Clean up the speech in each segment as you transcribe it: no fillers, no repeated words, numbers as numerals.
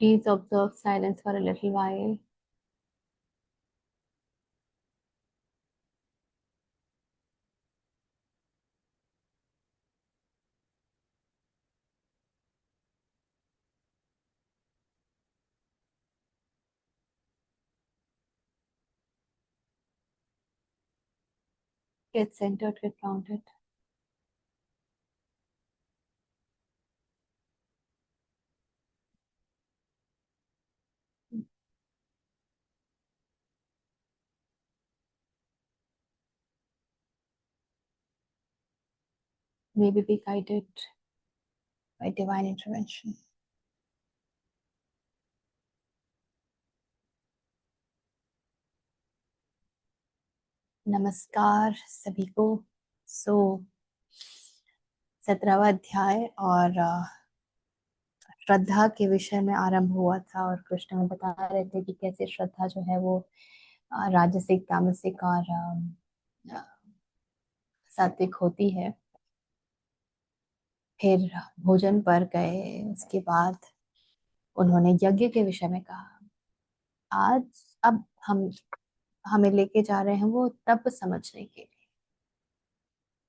Please observe silence for a little while. Get centered, get grounded. Maybe be guided by divine intervention. नमस्कार सभी को। सो 17वां अध्याय और श्रद्धा के विषय में आरंभ हुआ था, और कृष्ण में बता रहे थे कि कैसे श्रद्धा जो है वो राजसिक, तामसिक और अ, सात्विक होती है। फिर भोजन पर गए, उसके बाद उन्होंने यज्ञ के विषय में कहा। आज अब हम हमें लेके जा रहे हैं वो तप समझने के लिए।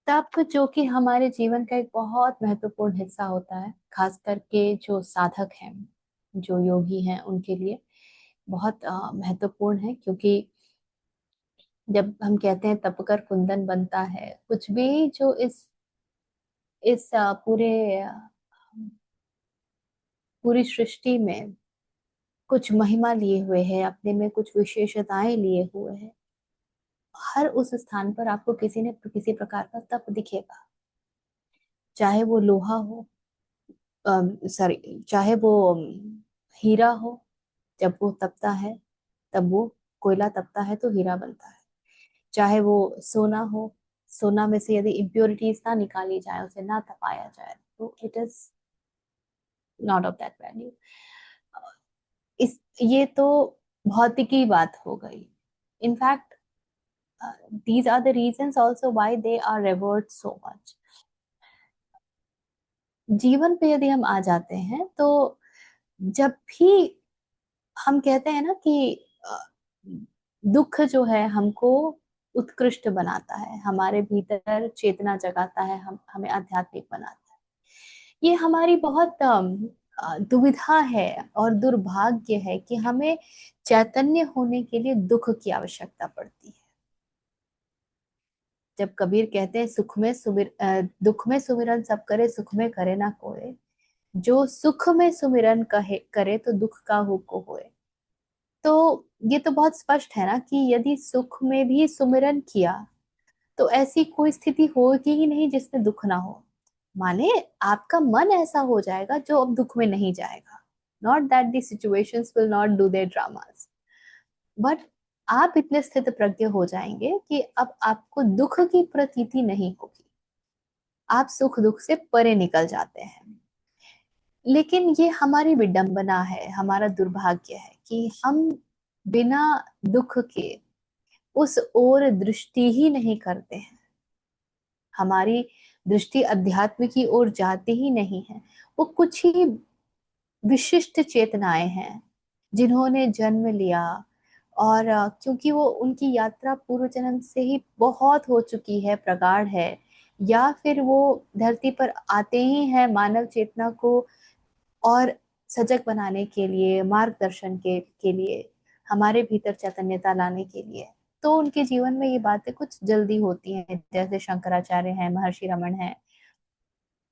तप जो कि हमारे जीवन का एक बहुत महत्वपूर्ण हिस्सा होता है, खास करके जो साधक हैं, जो योगी हैं, उनके लिए बहुत महत्वपूर्ण है। क्योंकि जब हम कहते हैं तप कर कुंदन बनता है, कुछ भी जो पूरे अ, पूरी सृष्टि में कुछ महिमा लिए हुए है, अपने में कुछ विशेषताएं लिए हुए है, हर उस स्थान पर आपको किसी न किसी प्रकार का तप दिखेगा। चाहे वो लोहा हो, सॉरी, चाहे वो हीरा हो, जब वो तपता है तब वो, कोयला तपता है तो हीरा बनता है। चाहे वो सोना हो, सोना में से यदि इम्प्योरिटीज ना निकाली जाए, उसे ना तपाया जाए, तो it is not of that value. इस ये तो भौतिकी बात हो गई। In fact these are the reasons also why they are revered so much. जीवन पे यदि हम आ जाते हैं तो जब भी हम कहते हैं ना कि अ, दुख जो है हमको उत्कृष्ट बनाता है, हमारे भीतर चेतना जगाता है, हम हमें आध्यात्मिक बनाता है। ये हमारी बहुत दुविधा है और दुर्भाग्य है कि हमें चैतन्य होने के लिए दुख की आवश्यकता पड़ती है। जब कबीर कहते हैं दुख में सुमिरन सब करे, सुख में करे ना कोय। जो सुख में सुमिरन कहे करे तो दुख का हो को होए। तो ये तो बहुत स्पष्ट है ना कि यदि सुख में भी सुमिरन किया तो ऐसी कोई स्थिति होगी ही नहीं जिसमें दुख ना हो। माने आपका मन ऐसा हो जाएगा जो अब दुख में नहीं जाएगा। Not that the situations will not do their dramas, but आप इतने स्थित प्रज्ञ हो जाएंगे कि अब आपको दुख की प्रतीति नहीं होगी। आप सुख दुख से परे निकल जाते हैं। लेकिन ये हमारी विडंबना है, हमारा दुर्भाग्य है कि हम बिना दुख के उस ओर दृष्टि ही नहीं करते हैं। हमारी दृष्टि अध्यात्म की ओर जाती ही नहीं है। वो कुछ ही विशिष्ट चेतनाएं हैं जिन्होंने जन्म लिया, और क्योंकि वो उनकी यात्रा पूर्व जन्म से ही बहुत हो चुकी है, प्रगाढ़ है, या फिर वो धरती पर आते ही हैं मानव चेतना को और सजग बनाने के लिए, मार्गदर्शन के लिए, हमारे भीतर चैतन्यता लाने के लिए। तो उनके जीवन में ये बातें कुछ जल्दी होती हैं, जैसे शंकराचार्य हैं, महर्षि रमन हैं।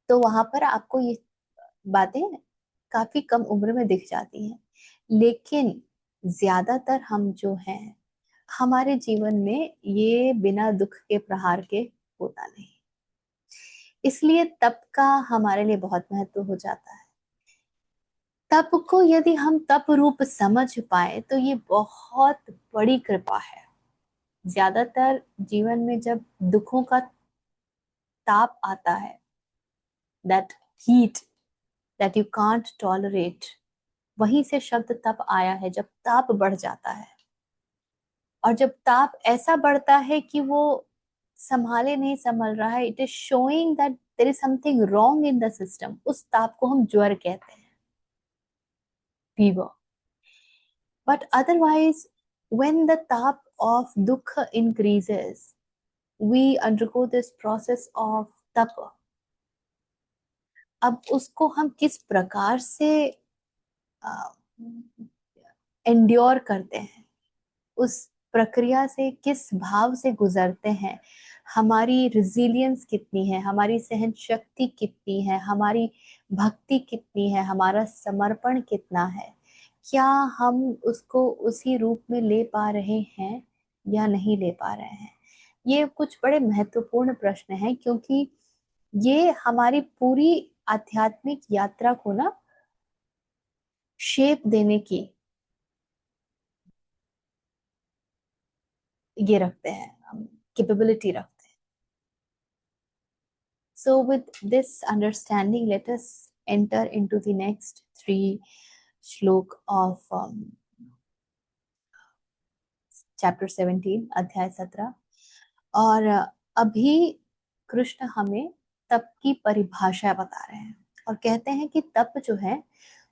तो वहां पर आपको ये बातें काफी कम उम्र में दिख जाती हैं। लेकिन ज्यादातर हम जो हैं, हमारे जीवन में ये बिना दुख के प्रहार के होता नहीं। इसलिए तप का हमारे लिए बहुत महत्व हो जाता है। तप को यदि हम तप रूप समझ पाए तो ये बहुत बड़ी कृपा है। ज्यादातर जीवन में जब दुखों का ताप आता है, that heat that you can't tolerate, वहीं से शब्द तप आया है। जब ताप बढ़ जाता है, और जब ताप ऐसा बढ़ता है कि वो संभाले नहीं संभल रहा है, it is showing that there is something wrong in the system, उस ताप को हम ज्वर कहते हैं। fever. But otherwise, when the tap of dukha increases, we undergo this process of tapa. अब उसको हम किस प्रकार से एंड्योर करते हैं, उस प्रक्रिया से किस भाव से गुजरते हैं, हमारी रिजिलियंस कितनी है, हमारी सहन शक्ति कितनी है, हमारी भक्ति कितनी है, हमारा समर्पण कितना है, क्या हम उसको उसी रूप में ले पा रहे हैं या नहीं ले पा रहे हैं। ये कुछ बड़े महत्वपूर्ण प्रश्न हैं, क्योंकि ये हमारी पूरी आध्यात्मिक यात्रा को ना शेप देने की ये रखते हैं, कैपेबिलिटी रखते हैं। So with this understanding, let us enter into the next three shlok of chapter 17, अध्याय 17। और अभी कृष्ण हमें तप की परिभाषा बता रहे हैं और कहते हैं कि तप जो है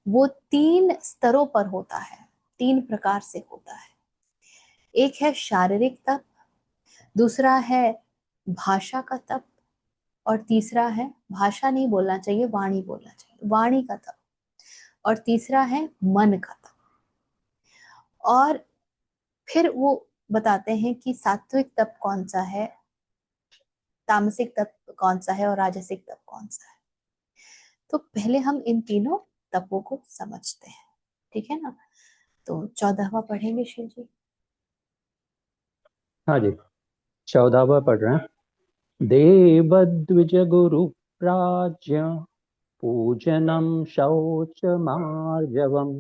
वो 3 स्तरों पर होता है, 3 प्रकार से होता है। एक है शारीरिक तप, दूसरा है भाषा का तप, और तीसरा है, भाषा नहीं बोलना चाहिए, वाणी बोलना चाहिए, वाणी का तप, और तीसरा है मन का तप। और फिर वो बताते हैं कि सात्विक तप कौन सा है, तामसिक तप कौन सा है और राजसिक तप कौन सा है। तो पहले हम इन तीनों तपों को समझते हैं, ठीक है ना। तो 14वां पढ़ेंगे शिव जी। हाँ जी, 14वां पढ़ रहे हैं। देवद्विज गुरु प्राज्ञ पूजनम शौच मार्जवम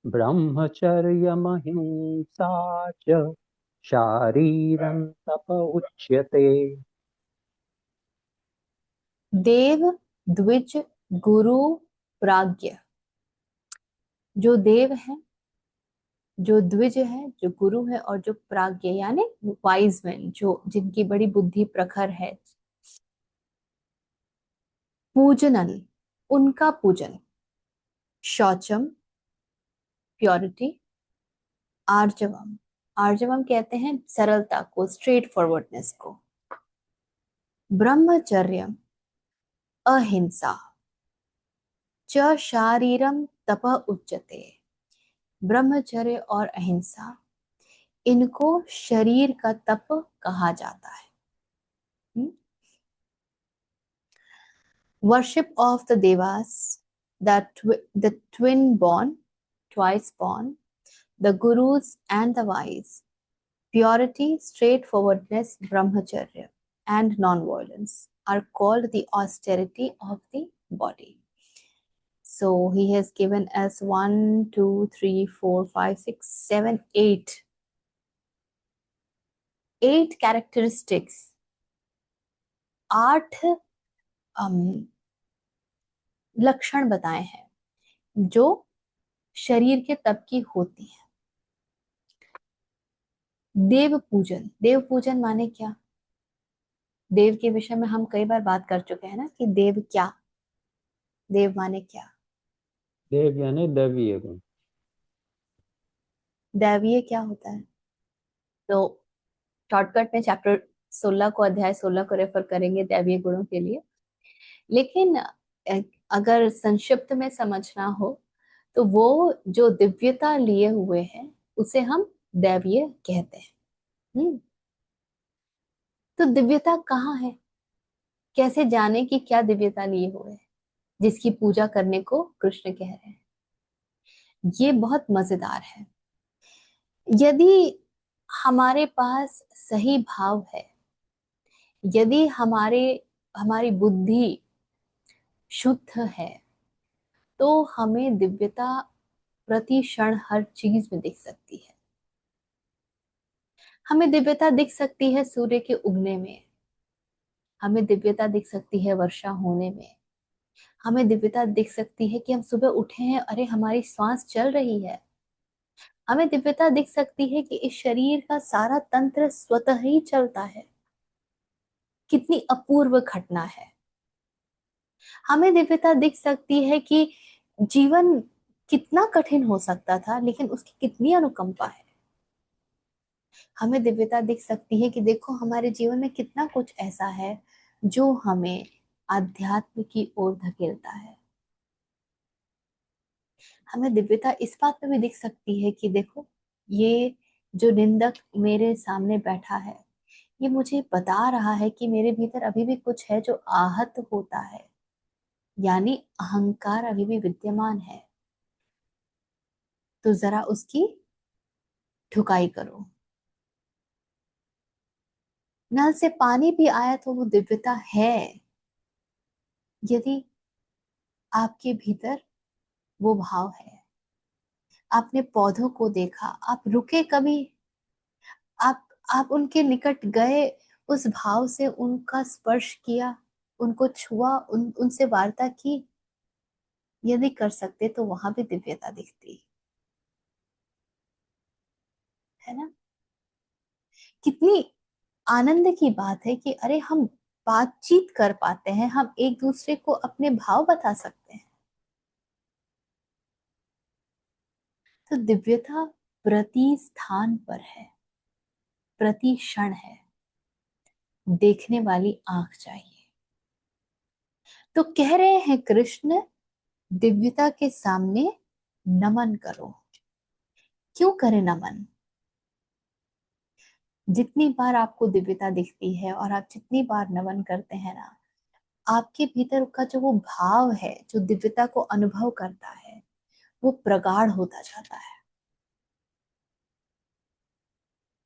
ब्रह्मचर्यमहिंसा च शारीरं तप उच्यते। देव, द्विज, गुरु, प्राज्ञ। जो देव है, जो द्विज है, जो गुरु है, और जो प्राज्ञ यानी वाइज मैन, जो जिनकी बड़ी बुद्धि प्रखर है, पूजनन, उनका पूजन, शौचम, प्योरिटी, आर्जवम, आर्जवम कहते हैं सरलता को, स्ट्रेट फॉरवर्डनेस को, ब्रह्मचर्य, अहिंसा, च शारीरम तप उच्यते। ब्रह्मचर्य और अहिंसा, इनको शरीर का तप कहा जाता है। Worship of the devas, the twin born, twice born, the gurus and the wise, purity, straightforwardness, brahmacharya, and non-violence are called the austerity of the body. So he has given us 1, 2, 3, 4, 5, 6, 7, 8. 8 characteristics, 8 लक्षण बताए हैं जो शरीर के तप की होती है। देव पूजन, देव पूजन माने क्या? देव के विषय में हम कई बार बात कर चुके हैं ना, कि देव क्या, देव माने क्या। देव यानी दैवीय गुण। दैवीय क्या होता है? तो शॉर्टकट में चैप्टर 16 को, अध्याय 16 को रेफर करेंगे दैवीय गुणों के लिए। लेकिन अगर संक्षिप्त में समझना हो तो वो जो दिव्यता लिए हुए हैं उसे हम दैवीय कहते हैं। तो दिव्यता कहाँ है, कैसे जाने कि क्या दिव्यता लिए हुए है जिसकी पूजा करने को कृष्ण कह रहे हैं? ये बहुत मजेदार है। यदि हमारे पास सही भाव है, यदि हमारी बुद्धि शुद्ध है, तो हमें दिव्यता प्रति क्षण हर चीज में दिख सकती है। हमें दिव्यता दिख सकती है सूर्य के उगने में, हमें दिव्यता दिख सकती है वर्षा होने में, हमें दिव्यता दिख सकती है कि हम सुबह उठे हैं, अरे हमारी श्वास चल रही है। हमें दिव्यता दिख सकती है कि इस शरीर का सारा तंत्र स्वतः ही चलता है। कितनी अपूर्व घटना है। हमें दिव्यता दिख सकती है कि जीवन कितना कठिन हो सकता था, लेकिन उसकी कितनी अनुकंपा है। हमें दिव्यता दिख सकती है कि देखो हमारे जीवन में कितना कुछ ऐसा है जो हमें आध्यात्म की ओर धकेलता है। हमें दिव्यता इस बात में भी दिख सकती है कि देखो, ये जो निंदक मेरे सामने बैठा है, ये मुझे बता रहा है कि मेरे भीतर अभी भी कुछ है जो आहत होता है, यानी अहंकार अभी भी विद्यमान है। तो जरा उसकी ठुकाई करो। नल से पानी भी आया तो वो दिव्यता है, यदि आपके भीतर वो भाव है। आपने पौधों को देखा, आप रुके कभी, आप आप उनके निकट गए, उस भाव से उनका स्पर्श किया, उनको छुआ, उनसे वार्ता की। यदि कर सकते तो वहां भी दिव्यता दिखती है ना। कितनी आनंद की बात है कि अरे हम बातचीत कर पाते हैं, हम एक दूसरे को अपने भाव बता सकते हैं। तो दिव्यता प्रति स्थान पर है, प्रति क्षण है। देखने वाली आंख चाहिए। तो कह रहे हैं कृष्ण, दिव्यता के सामने नमन करो। क्यों करें नमन? जितनी बार आपको दिव्यता दिखती है और आप जितनी बार नमन करते हैं ना, आपके भीतर का जो वो भाव है जो दिव्यता को अनुभव करता है, वो प्रगाढ़ होता जाता है।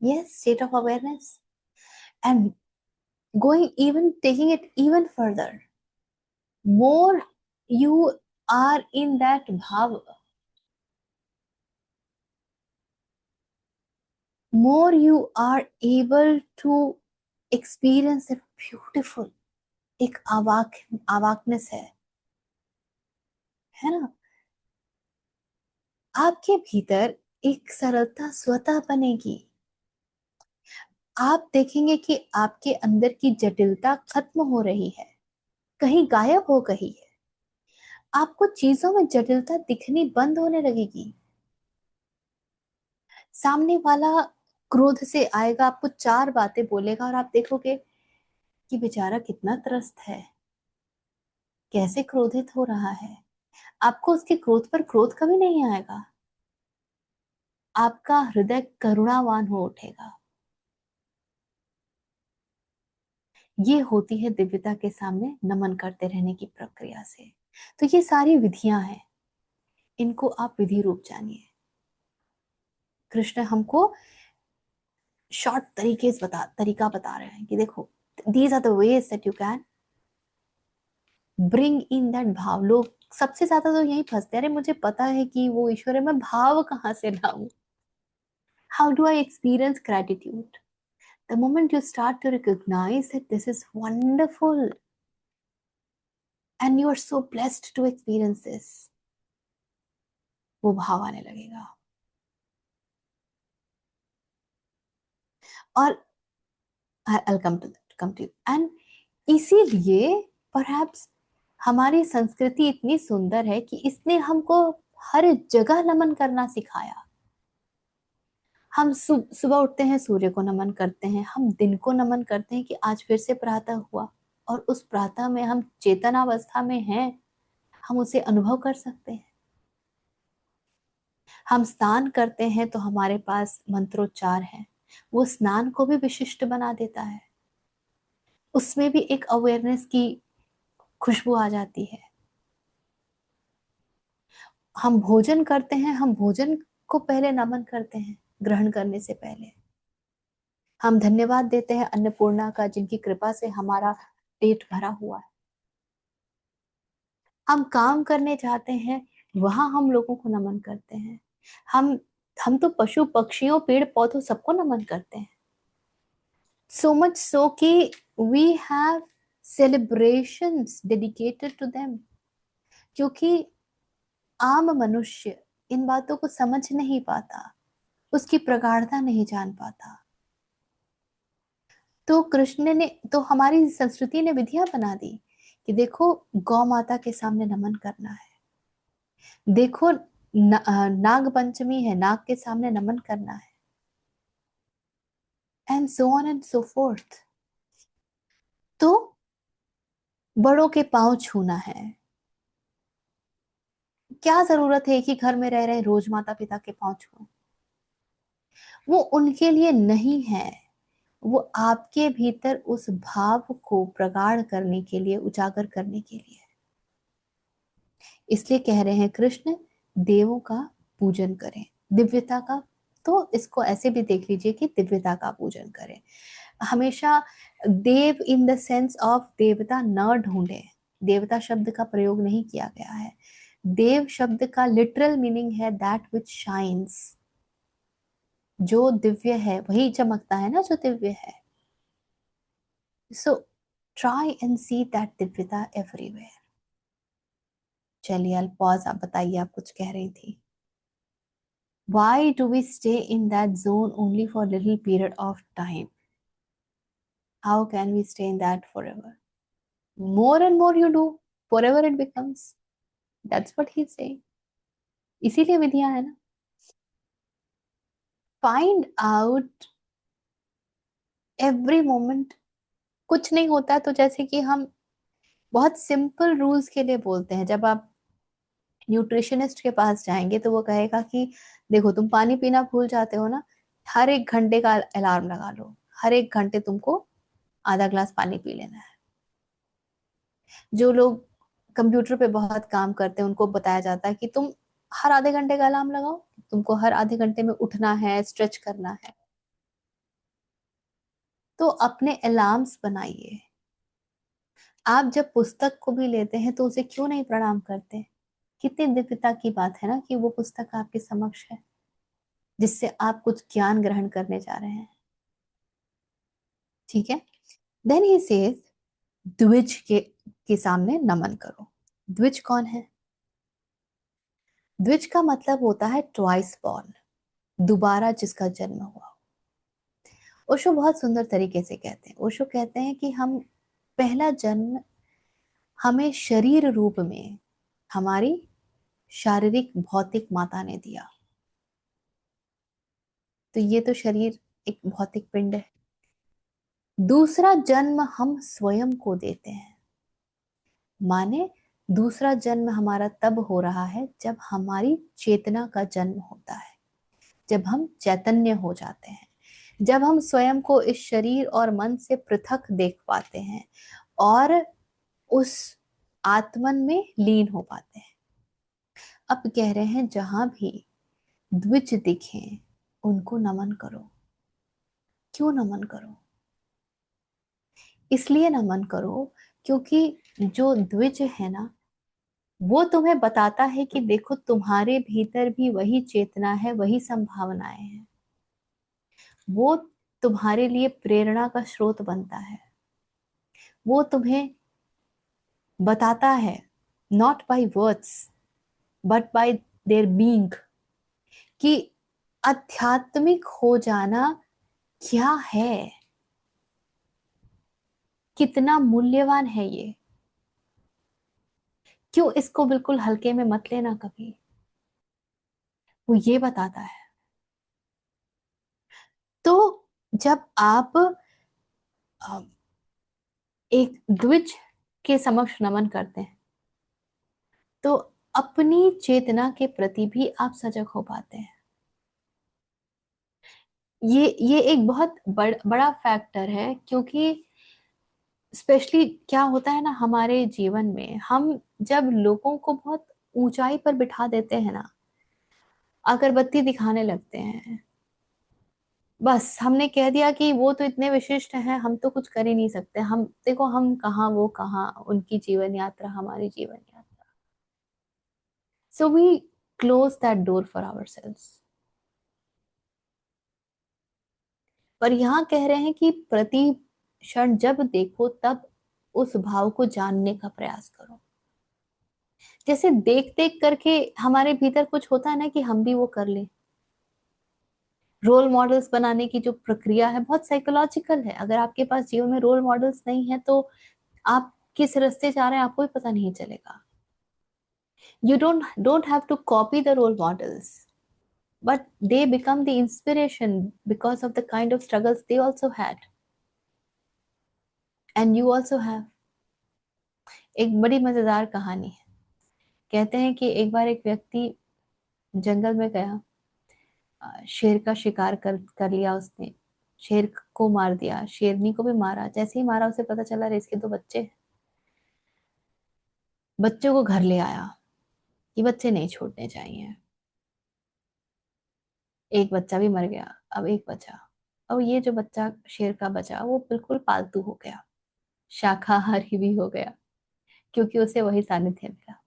Yes, state of awareness. And going even taking it even further, more you are in that bhava, more you are able to experience a beautiful, एक अवाकनेस है ना। आपके भीतर एक सरलता स्वतः बनेगी। आप देखेंगे कि आपके अंदर की जटिलता खत्म हो रही है, कहीं गायब हो गई है। आपको चीजों में जटिलता दिखनी बंद होने लगेगी। सामने वाला क्रोध से आएगा, आपको चार बातें बोलेगा और आप देखोगे कि बेचारा कितना त्रस्त है, कैसे क्रोधित हो रहा है। आपको उसके क्रोध पर क्रोध कभी नहीं आएगा। आपका हृदय करुणावान हो उठेगा। ये होती है दिव्यता के सामने नमन करते रहने की प्रक्रिया से। तो ये सारी विधियां हैं, इनको आप विधि रूप जानिए। कृष्ण हमको शॉर्ट तरीका बता रहे हैं कि देखो, these are the ways that you can bring in that भाव। लोग सबसे ज्यादा तो यही फंसते हैं, अरे मुझे पता है कि वो ईश्वर है, मैं भाव कहाँ से लाऊं? How do I experience gratitude? The moment you start to recognize that this is wonderful and you are so blessed to experience this, वो भाव आने लगेगा। और I'll come to you and इसीलिए perhaps हमारी संस्कृति इतनी सुंदर है कि इसने हमको हर जगह नमन करना सिखाया। हम सुबह उठते हैं, सूर्य को नमन करते हैं, हम दिन को नमन करते हैं कि आज फिर से प्रातः हुआ, और उस प्रातः में हम चेतनावस्था में हैं, हम उसे अनुभव कर सकते हैं। हम स्नान करते हैं तो हमारे पास मंत्रोच्चार है, वो स्नान को भी विशिष्ट बना देता है। उसमें भी एक अवेयरनेस की खुशबू आ जाती है। हम भोजन करते हैं, हम भोजन को पहले नमन करते हैं, ग्रहण करने से पहले हम धन्यवाद देते हैं अन्नपूर्णा का, जिनकी कृपा से हमारा पेट भरा हुआ है। हम काम करने जाते हैं, वहां हम लोगों को नमन करते हैं। हम हम तो पशु पक्षियों पेड़ पौधों सबको नमन करते हैं। So much so कि we have celebrations dedicated to them, क्योंकि आम मनुष्य इन बातों को समझ नहीं पाता, उसकी प्रगाढ़ता नहीं जान पाता। तो कृष्ण ने, तो हमारी संस्कृति ने विधियां बना दी कि देखो, गौ माता के सामने नमन करना है। देखो, नाग पंचमी है, नाग के सामने नमन करना है, and so on and so fourth. तो बड़ों के पांव छूना है। क्या जरूरत है कि घर में रह रहे रोज माता पिता के पांव छूओ? वो उनके लिए नहीं है, वो आपके भीतर उस भाव को प्रगाढ़ करने के लिए, उजागर करने के लिए। इसलिए कह रहे हैं कृष्ण, देवों का पूजन करें, दिव्यता का। तो इसको ऐसे भी देख लीजिए कि दिव्यता का पूजन करें। हमेशा देव इन द सेंस ऑफ देवता न ढूंढे, देवता शब्द का प्रयोग नहीं किया गया है। देव शब्द का लिटरल मीनिंग है दैट विच शाइन्स, जो दिव्य है वही चमकता है ना, जो दिव्य है। So try and see that दिव्यता एवरीवेयर। चलिए अल पॉज, आप बताइए, आप कुछ कह रही थी। Why do we stay in that zone only for a little period of time? How can we stay in that forever? More and more you do, forever it becomes. That's what he's saying. इसीलिए विधियां है ना। Find out every moment। कुछ नहीं होता तो जैसे कि हम बहुत सिंपल रूल्स के लिए बोलते हैं, जब आप न्यूट्रिशनिस्ट के पास जाएंगे तो वो कहेगा कि देखो तुम पानी पीना भूल जाते हो ना, हर 1 घंटे का अलार्म लगा लो, हर 1 घंटे तुमको आधा ग्लास पानी पी लेना है। जो लोग कंप्यूटर पे बहुत काम करते हैं उनको बताया जाता है कि तुम हर आधे घंटे का अलार्म लगाओ, तुमको हर आधे घंटे में उठना है, स्ट्रेच करना है। तो अपने अलार्म्स बनाइए। आप जब पुस्तक को भी लेते हैं तो उसे क्यों नहीं प्रणाम करते? कितनी दिव्यता की बात है ना कि वो पुस्तक आपके समक्ष है, जिससे आप कुछ ज्ञान ग्रहण करने जा रहे हैं। ठीक है। देन ही सेज, द्विज के सामने नमन करो। द्विज कौन है? द्विज का मतलब होता है ट्वाइस बॉर्न, दोबारा जिसका जन्म हुआ। ओशो बहुत सुंदर तरीके से कहते हैं, ओशो कहते हैं कि हम पहला जन्म हमें शरीर रूप में हमारी शारीरिक भौतिक माता ने दिया। तो ये तो शरीर एक भौतिक पिंड है। दूसरा जन्म हम स्वयं को देते हैं, माने दूसरा जन्म हमारा तब हो रहा है जब हमारी चेतना का जन्म होता है, जब हम चैतन्य हो जाते हैं, जब हम स्वयं को इस शरीर और मन से पृथक देख पाते हैं और उस आत्मन में लीन हो पाते हैं। अब कह रहे हैं जहां भी द्विज दिखें उनको नमन करो। क्यों नमन करो? इसलिए नमन करो क्योंकि जो द्विज है ना, वो तुम्हें बताता है कि देखो तुम्हारे भीतर भी वही चेतना है, वही संभावनाएं हैं। वो तुम्हारे लिए प्रेरणा का स्रोत बनता है। वो तुम्हें बताता है, not by words but by there being, कि आध्यात्मिक हो जाना क्या है, कितना मूल्यवान है ये। क्यों इसको बिल्कुल हल्के में मत लेना कभी। वो ये बताता है। तो जब आप अ, एक द्विज के समक्ष नमन करते हैं तो अपनी चेतना के प्रति भी आप सजग हो पाते हैं। ये एक बहुत बड़ा फैक्टर है, क्योंकि स्पेशली क्या होता है ना हमारे जीवन में, हम जब लोगों को बहुत ऊंचाई पर बिठा देते हैं ना, अगरबत्ती दिखाने लगते हैं, बस हमने कह दिया कि वो तो इतने विशिष्ट हैं, हम तो कुछ कर ही नहीं सकते, हम देखो हम कहाँ वो कहाँ, उनकी जीवन यात्रा हमारी जीवन यात्रा। So we close that door for ourselves. पर यहाँ कह रहे हैं कि प्रति क्षण जब देखो तब उस भाव को जानने का प्रयास करो। जैसे देख देख करके हमारे भीतर कुछ होता है ना कि हम भी वो कर लें। रोल मॉडल्स बनाने की जो प्रक्रिया है बहुत साइकोलॉजिकल है। अगर आपके पास जीवन में रोल मॉडल्स नहीं है तो आप किस रास्ते जा रहे हैं आपको भी पता नहीं चलेगा। You don't have to copy the role models, but they become the inspiration because of the kind of struggles they also had, and you also have. एक बड़ी मजेदार कहानी है। कहते हैं कि एक बार एक व्यक्ति जंगल में गया, शेर का शिकार कर कर लिया उसने, शेर को मार दिया, शेरनी को भी मारा। जैसे ही मारा उसे पता चला अरे इसके दो बच्चे हैं। बच्चों को घर ले आया कि बच्चे नहीं छोड़ने चाहिए। एक बच्चा भी मर गया, अब एक बचा। अब ये जो बच्चा शेर का बचा वो बिल्कुल पालतू हो गया, शाकाहारी भी हो गया, क्योंकि उसे वही सानिध्य मिला।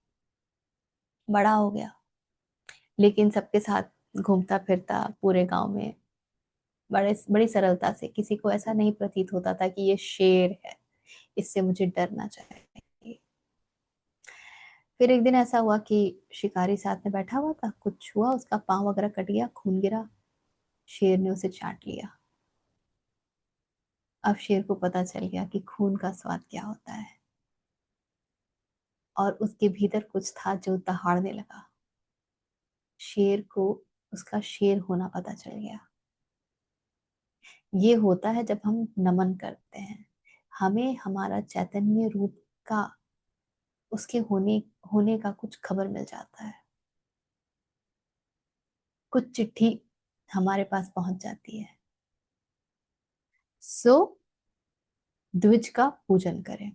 बड़ा हो गया, लेकिन सबके साथ घूमता फिरता पूरे गांव में, बड़ी सरलता से, किसी को ऐसा नहीं प्रतीत होता था कि ये शेर है, इससे मुझे डरना चाहिए। फिर एक दिन ऐसा हुआ कि शिकारी साथ में बैठा हुआ था, कुछ हुआ, उसका पाँव वगैरह कट गया, खून गिरा, शेर ने उसे चाट लिया। अब शेर को पता चल गया कि खून का स्वाद क्या होता है, और उसके भीतर कुछ था जो दहाड़ने लगा। शेर को उसका शेर होना पता चल गया। ये होता है जब हम नमन करते हैं, हमें हमारा चैतन्य रूप का, उसके होने होने का कुछ खबर मिल जाता है, कुछ चिट्ठी हमारे पास पहुंच जाती है। सो द्विज का पूजन करें।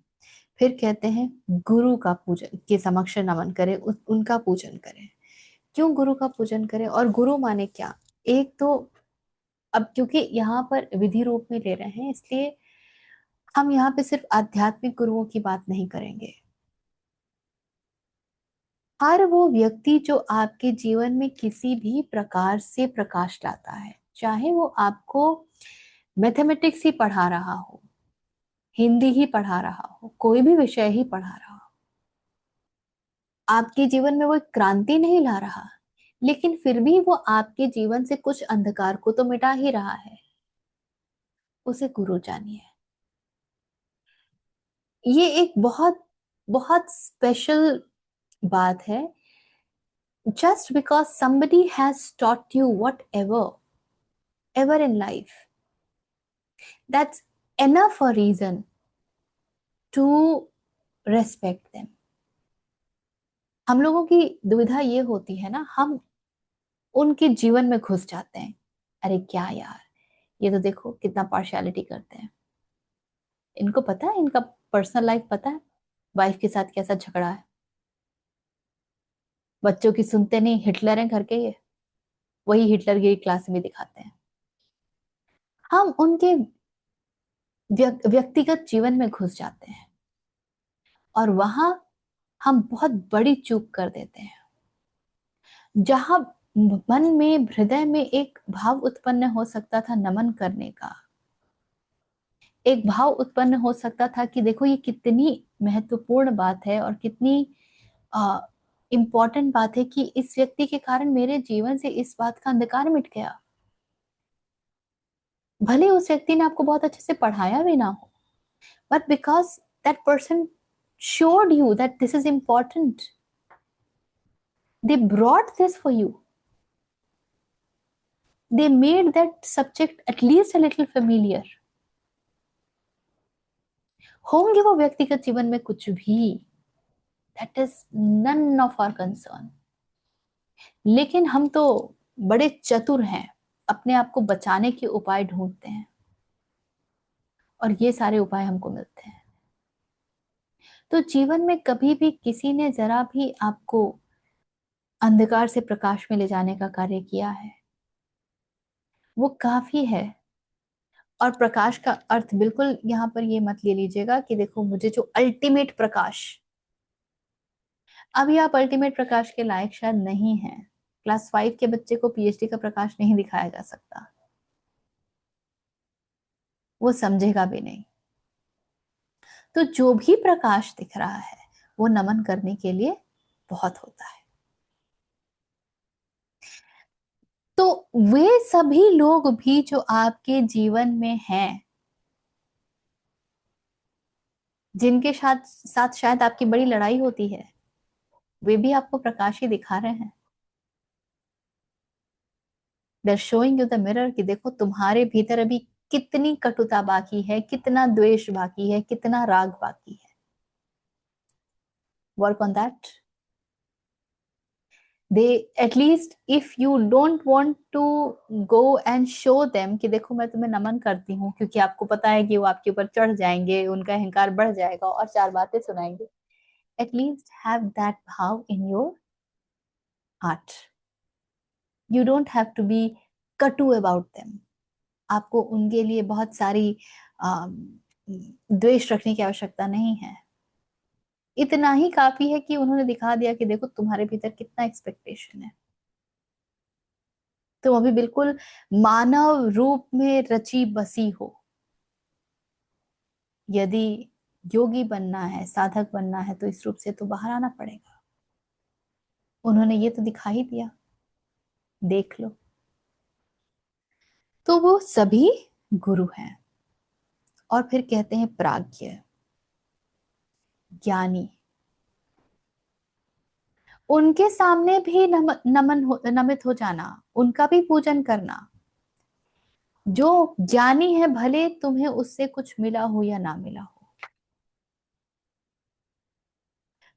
फिर कहते हैं गुरु का पूजन के समक्ष नमन करें, उनका पूजन करें। क्यों गुरु का पूजन करें, और गुरु माने क्या? एक तो, अब क्योंकि यहाँ पर विधि रूप में ले रहे हैं, इसलिए हम यहाँ पे सिर्फ आध्यात्मिक गुरुओं की बात नहीं करेंगे। हर वो व्यक्ति जो आपके जीवन में किसी भी प्रकार से प्रकाश लाता है, चाहे वो आपको मैथमेटिक्स ही पढ़ा रहा हो, हिंदी ही पढ़ा रहा हो, कोई भी विषय ही पढ़ा रहा हो, आपके जीवन में वो एक क्रांति नहीं ला रहा, लेकिन फिर भी वो आपके जीवन से कुछ अंधकार को तो मिटा ही रहा है, उसे गुरु जानिए। ये एक बहुत बहुत स्पेशल बात है। Just because somebody has taught you whatever ever in life, that's enough a reason to respect them. हम लोगों की दुविधा ये होती है ना, हम उनके जीवन में घुस जाते हैं, अरे क्या यार, ये तो देखो कितना पार्शियलिटी करते हैं, इनको पता है, इनका पर्सनल लाइफ पता है, वाइफ के साथ कैसा झगड़ा है, बच्चों की सुनते नहीं, हिटलर हैं घर के ये, वही हिटलर गिरी क्लास में दिखाते हैं। हम उनके व्यक्तिगत जीवन में घुस जाते हैं, और वहां हम बहुत बड़ी चूक कर देते हैं। जहां मन में, हृदय में एक भाव उत्पन्न हो सकता था नमन करने का, एक भाव उत्पन्न हो सकता था कि देखो ये कितनी महत्वपूर्ण बात है और कितनी इम्पोर्टेंट बात है कि इस व्यक्ति के कारण मेरे जीवन से इस बात का अंधकार मिट गया। भले उस व्यक्ति ने आपको बहुत अच्छे से पढ़ाया भी ना हो, but because that person showed you that this is important, they brought this for you, they made that subject at least a little familiar। होंगे वो व्यक्तिगत जीवन में कुछ भी, that is none of our concern, लेकिन हम तो बड़े चतुर हैं, अपने आप को बचाने के उपाय ढूंढते हैं, और ये सारे उपाय हमको मिलते हैं। तो जीवन में कभी भी किसी ने जरा भी आपको अंधकार से प्रकाश में ले जाने का कार्य किया है, वो काफी है। और प्रकाश का अर्थ बिल्कुल यहाँ पर ये मत ले लीजिएगा कि देखो मुझे जो अल्टीमेट प्रकाश, अभी आप अल्टीमेट प्रकाश के लायक शायद नहीं हैं। क्लास 5 के बच्चे को पीएचडी का प्रकाश नहीं दिखाया जा सकता, वो समझेगा भी नहीं। तो जो भी प्रकाश दिख रहा है वो नमन करने के लिए बहुत होता है। तो वे सभी लोग भी जो आपके जीवन में हैं, जिनके साथ साथ शायद आपकी बड़ी लड़ाई होती है, वे भी आपको प्रकाश ही दिखा रहे हैं। They are showing you the mirror कि देखो तुम्हारे भीतर अभी कितनी कटुता बाकी है, कितना द्वेष बाकी है, कितना राग बाकी है। Work on that. They at least if you don't want to go and show them कि देखो मैं तुम्हें नमन करती हूँ, क्योंकि आपको पता है कि वो आपके ऊपर चढ़ जाएंगे, उनका अहंकार बढ़ जाएगा और चार बातें सुनाएंगे। एटलीस्ट हैव दैट भाव in your heart. You don't have to be कटु अबाउट देम। आपको उनके लिए बहुत सारी अम, द्वेष रखने की आवश्यकता नहीं है। इतना ही काफी है कि उन्होंने दिखा दिया कि देखो तुम्हारे भीतर कितना एक्सपेक्टेशन है। तुम अभी बिल्कुल मानव रूप में रची बसी हो। यदि योगी बनना है, साधक बनना है, तो इस रूप से तो बाहर आना पड़ेगा। उन्होंने ये तो दिखा ही दिया, देख लो। तो वो सभी गुरु हैं। और फिर कहते हैं प्राज्ञ, ज्ञानी। उनके सामने भी नमित हो जाना, उनका भी पूजन करना। जो ज्ञानी है, भले तुम्हें उससे कुछ मिला हो या ना मिला हो।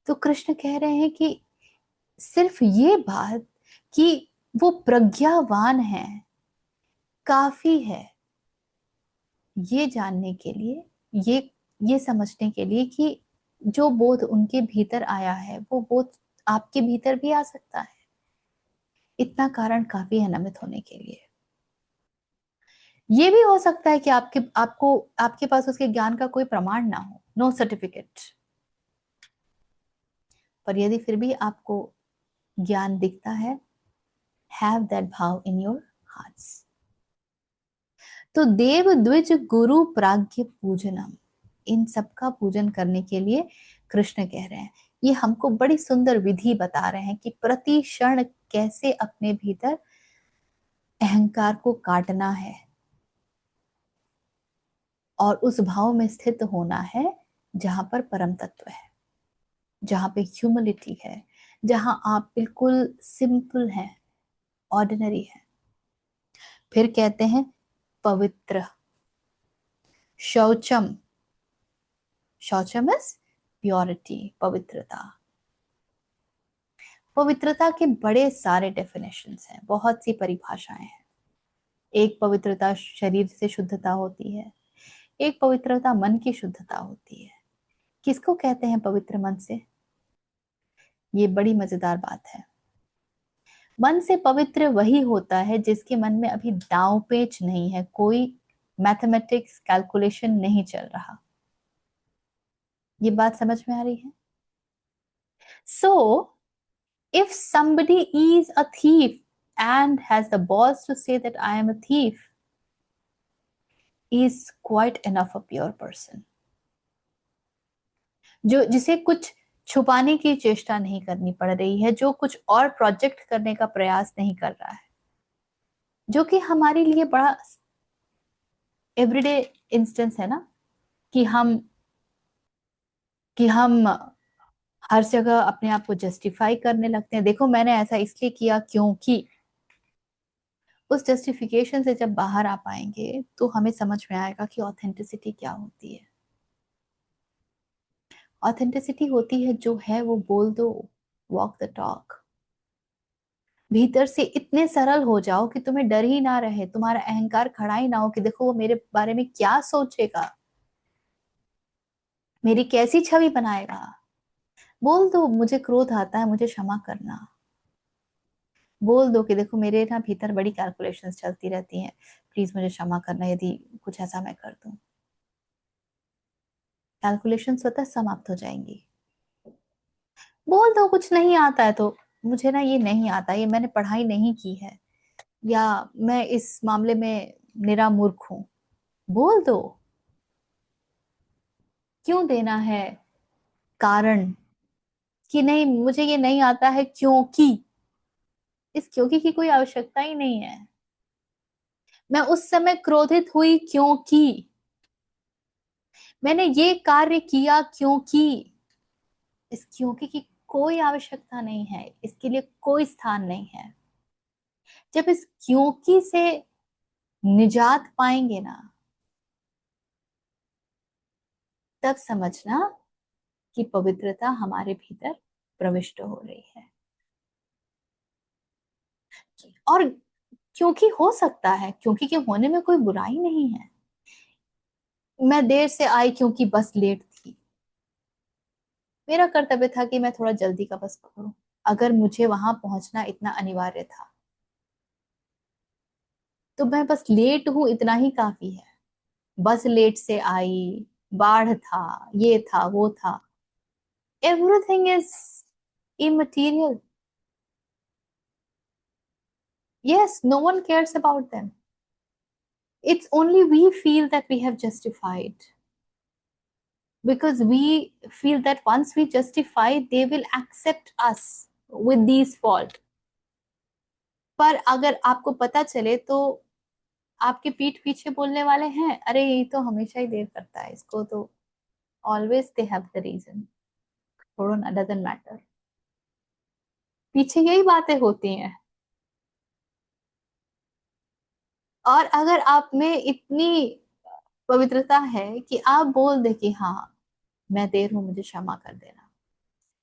तो कृष्ण कह रहे हैं कि सिर्फ ये बात कि वो प्रज्ञावान है काफी है, ये जानने के लिए, ये समझने के लिए कि जो बोध उनके भीतर आया है वो बोध आपके भीतर भी आ सकता है। इतना कारण काफी है नमित होने के लिए। ये भी हो सकता है कि आपके पास उसके ज्ञान का कोई प्रमाण ना हो, नो सर्टिफिकेट। पर यदि फिर भी आपको ज्ञान दिखता है, हैव दैट भाव इन योर हार्ट्स। तो देव द्विज गुरु प्राज्ञ पूजनम, इन सबका पूजन करने के लिए कृष्ण कह रहे हैं। ये हमको बड़ी सुंदर विधि बता रहे हैं कि प्रति क्षण कैसे अपने भीतर अहंकार को काटना है और उस भाव में स्थित होना है जहां पर परम तत्व है, जहां पे ह्यूमिलिटी है, जहां आप बिल्कुल सिंपल हैं, ऑर्डिनरी है। फिर कहते हैं पवित्र, शौचम। शौचम इज प्योरिटी, पवित्रता। पवित्रता के बड़े सारे डेफिनेशंस हैं, बहुत सी परिभाषाएं हैं। एक पवित्रता शरीर से शुद्धता होती है, एक पवित्रता मन की शुद्धता होती है। किसको कहते हैं पवित्र मन से? ये बड़ी मजेदार बात है। मन से पवित्र वही होता है जिसके मन में अभी दांव पेच नहीं है, कोई मैथमेटिक्स कैलकुलेशन नहीं चल रहा। ये बात समझ में आ रही है? सो if somebody is a thief and has the balls to say that I am a thief, is quite enough a pure person। जो जिसे कुछ छुपाने की चेष्टा नहीं करनी पड़ रही है, जो कुछ और प्रोजेक्ट करने का प्रयास नहीं कर रहा है, जो कि हमारे लिए बड़ा एवरीडे इंस्टेंस है ना, कि हम हर जगह अपने आप को जस्टिफाई करने लगते हैं। देखो मैंने ऐसा इसलिए किया क्योंकि, उस जस्टिफिकेशन से जब बाहर आ पाएंगे तो हमें समझ में आएगा कि ऑथेंटिसिटी क्या होती है। ऑथेंटिसिटी होती है जो है वो बोल दो, वॉक द टॉक। भीतर से इतने सरल हो जाओ कि तुम्हें डर ही ना रहे, तुम्हारा अहंकार खड़ा ही ना हो कि देखो वो मेरे बारे में क्या सोचेगा, मेरी कैसी छवि बनाएगा। बोल दो मुझे क्रोध आता है, मुझे क्षमा करना। बोल दो कि देखो मेरे ना भीतर बड़ी कैलकुलेशंस चलती रहती हैं, प्लीज मुझे क्षमा करना यदि कुछ ऐसा मैं कर दूं। कैलकुलेशन स्वतः समाप्त हो जाएंगी। बोल दो कुछ नहीं आता है तो, मुझे ना ये नहीं आता, ये मैंने पढ़ाई नहीं की है, या मैं इस मामले में निरा मूर्ख हूं। बोल दो। क्यों देना है कारण कि नहीं मुझे ये नहीं आता है क्योंकि? इस क्योंकि की कोई आवश्यकता ही नहीं है। मैं उस समय क्रोधित हुई क्योंकि मैंने ये कार्य किया, क्योंकि इस क्योंकि की कोई आवश्यकता नहीं है, इसके लिए कोई स्थान नहीं है। जब इस क्योंकि से निजात पाएंगे ना, तब समझना कि पवित्रता हमारे भीतर प्रविष्ट हो रही है। और क्योंकि हो सकता है, क्योंकि के होने में कोई बुराई नहीं है। मैं देर से आई क्योंकि बस लेट थी, मेरा कर्तव्य था कि मैं थोड़ा जल्दी का बस पकड़ूं। अगर मुझे वहां पहुंचना इतना अनिवार्य था, तो मैं बस लेट हूं इतना ही काफी है। बस लेट से आई, बाढ़ था, ये था वो था, everything is immaterial. Yes, no one cares about them. It's only we feel that we have justified, because we feel that once we justify, they will accept us with these fault. पर अगर आपको पता चले तो आपके पीठ पीछे बोलने वाले हैं, अरे ये तो हमेशा ही देर करता है, इसको तो always they have the reason, छोड़ो ना, डजंट मैटर। पीछे यही बातें होती हैं। और अगर आप में इतनी पवित्रता है कि आप बोल दे कि हाँ, मैं देर हूं, मुझे क्षमा कर देना,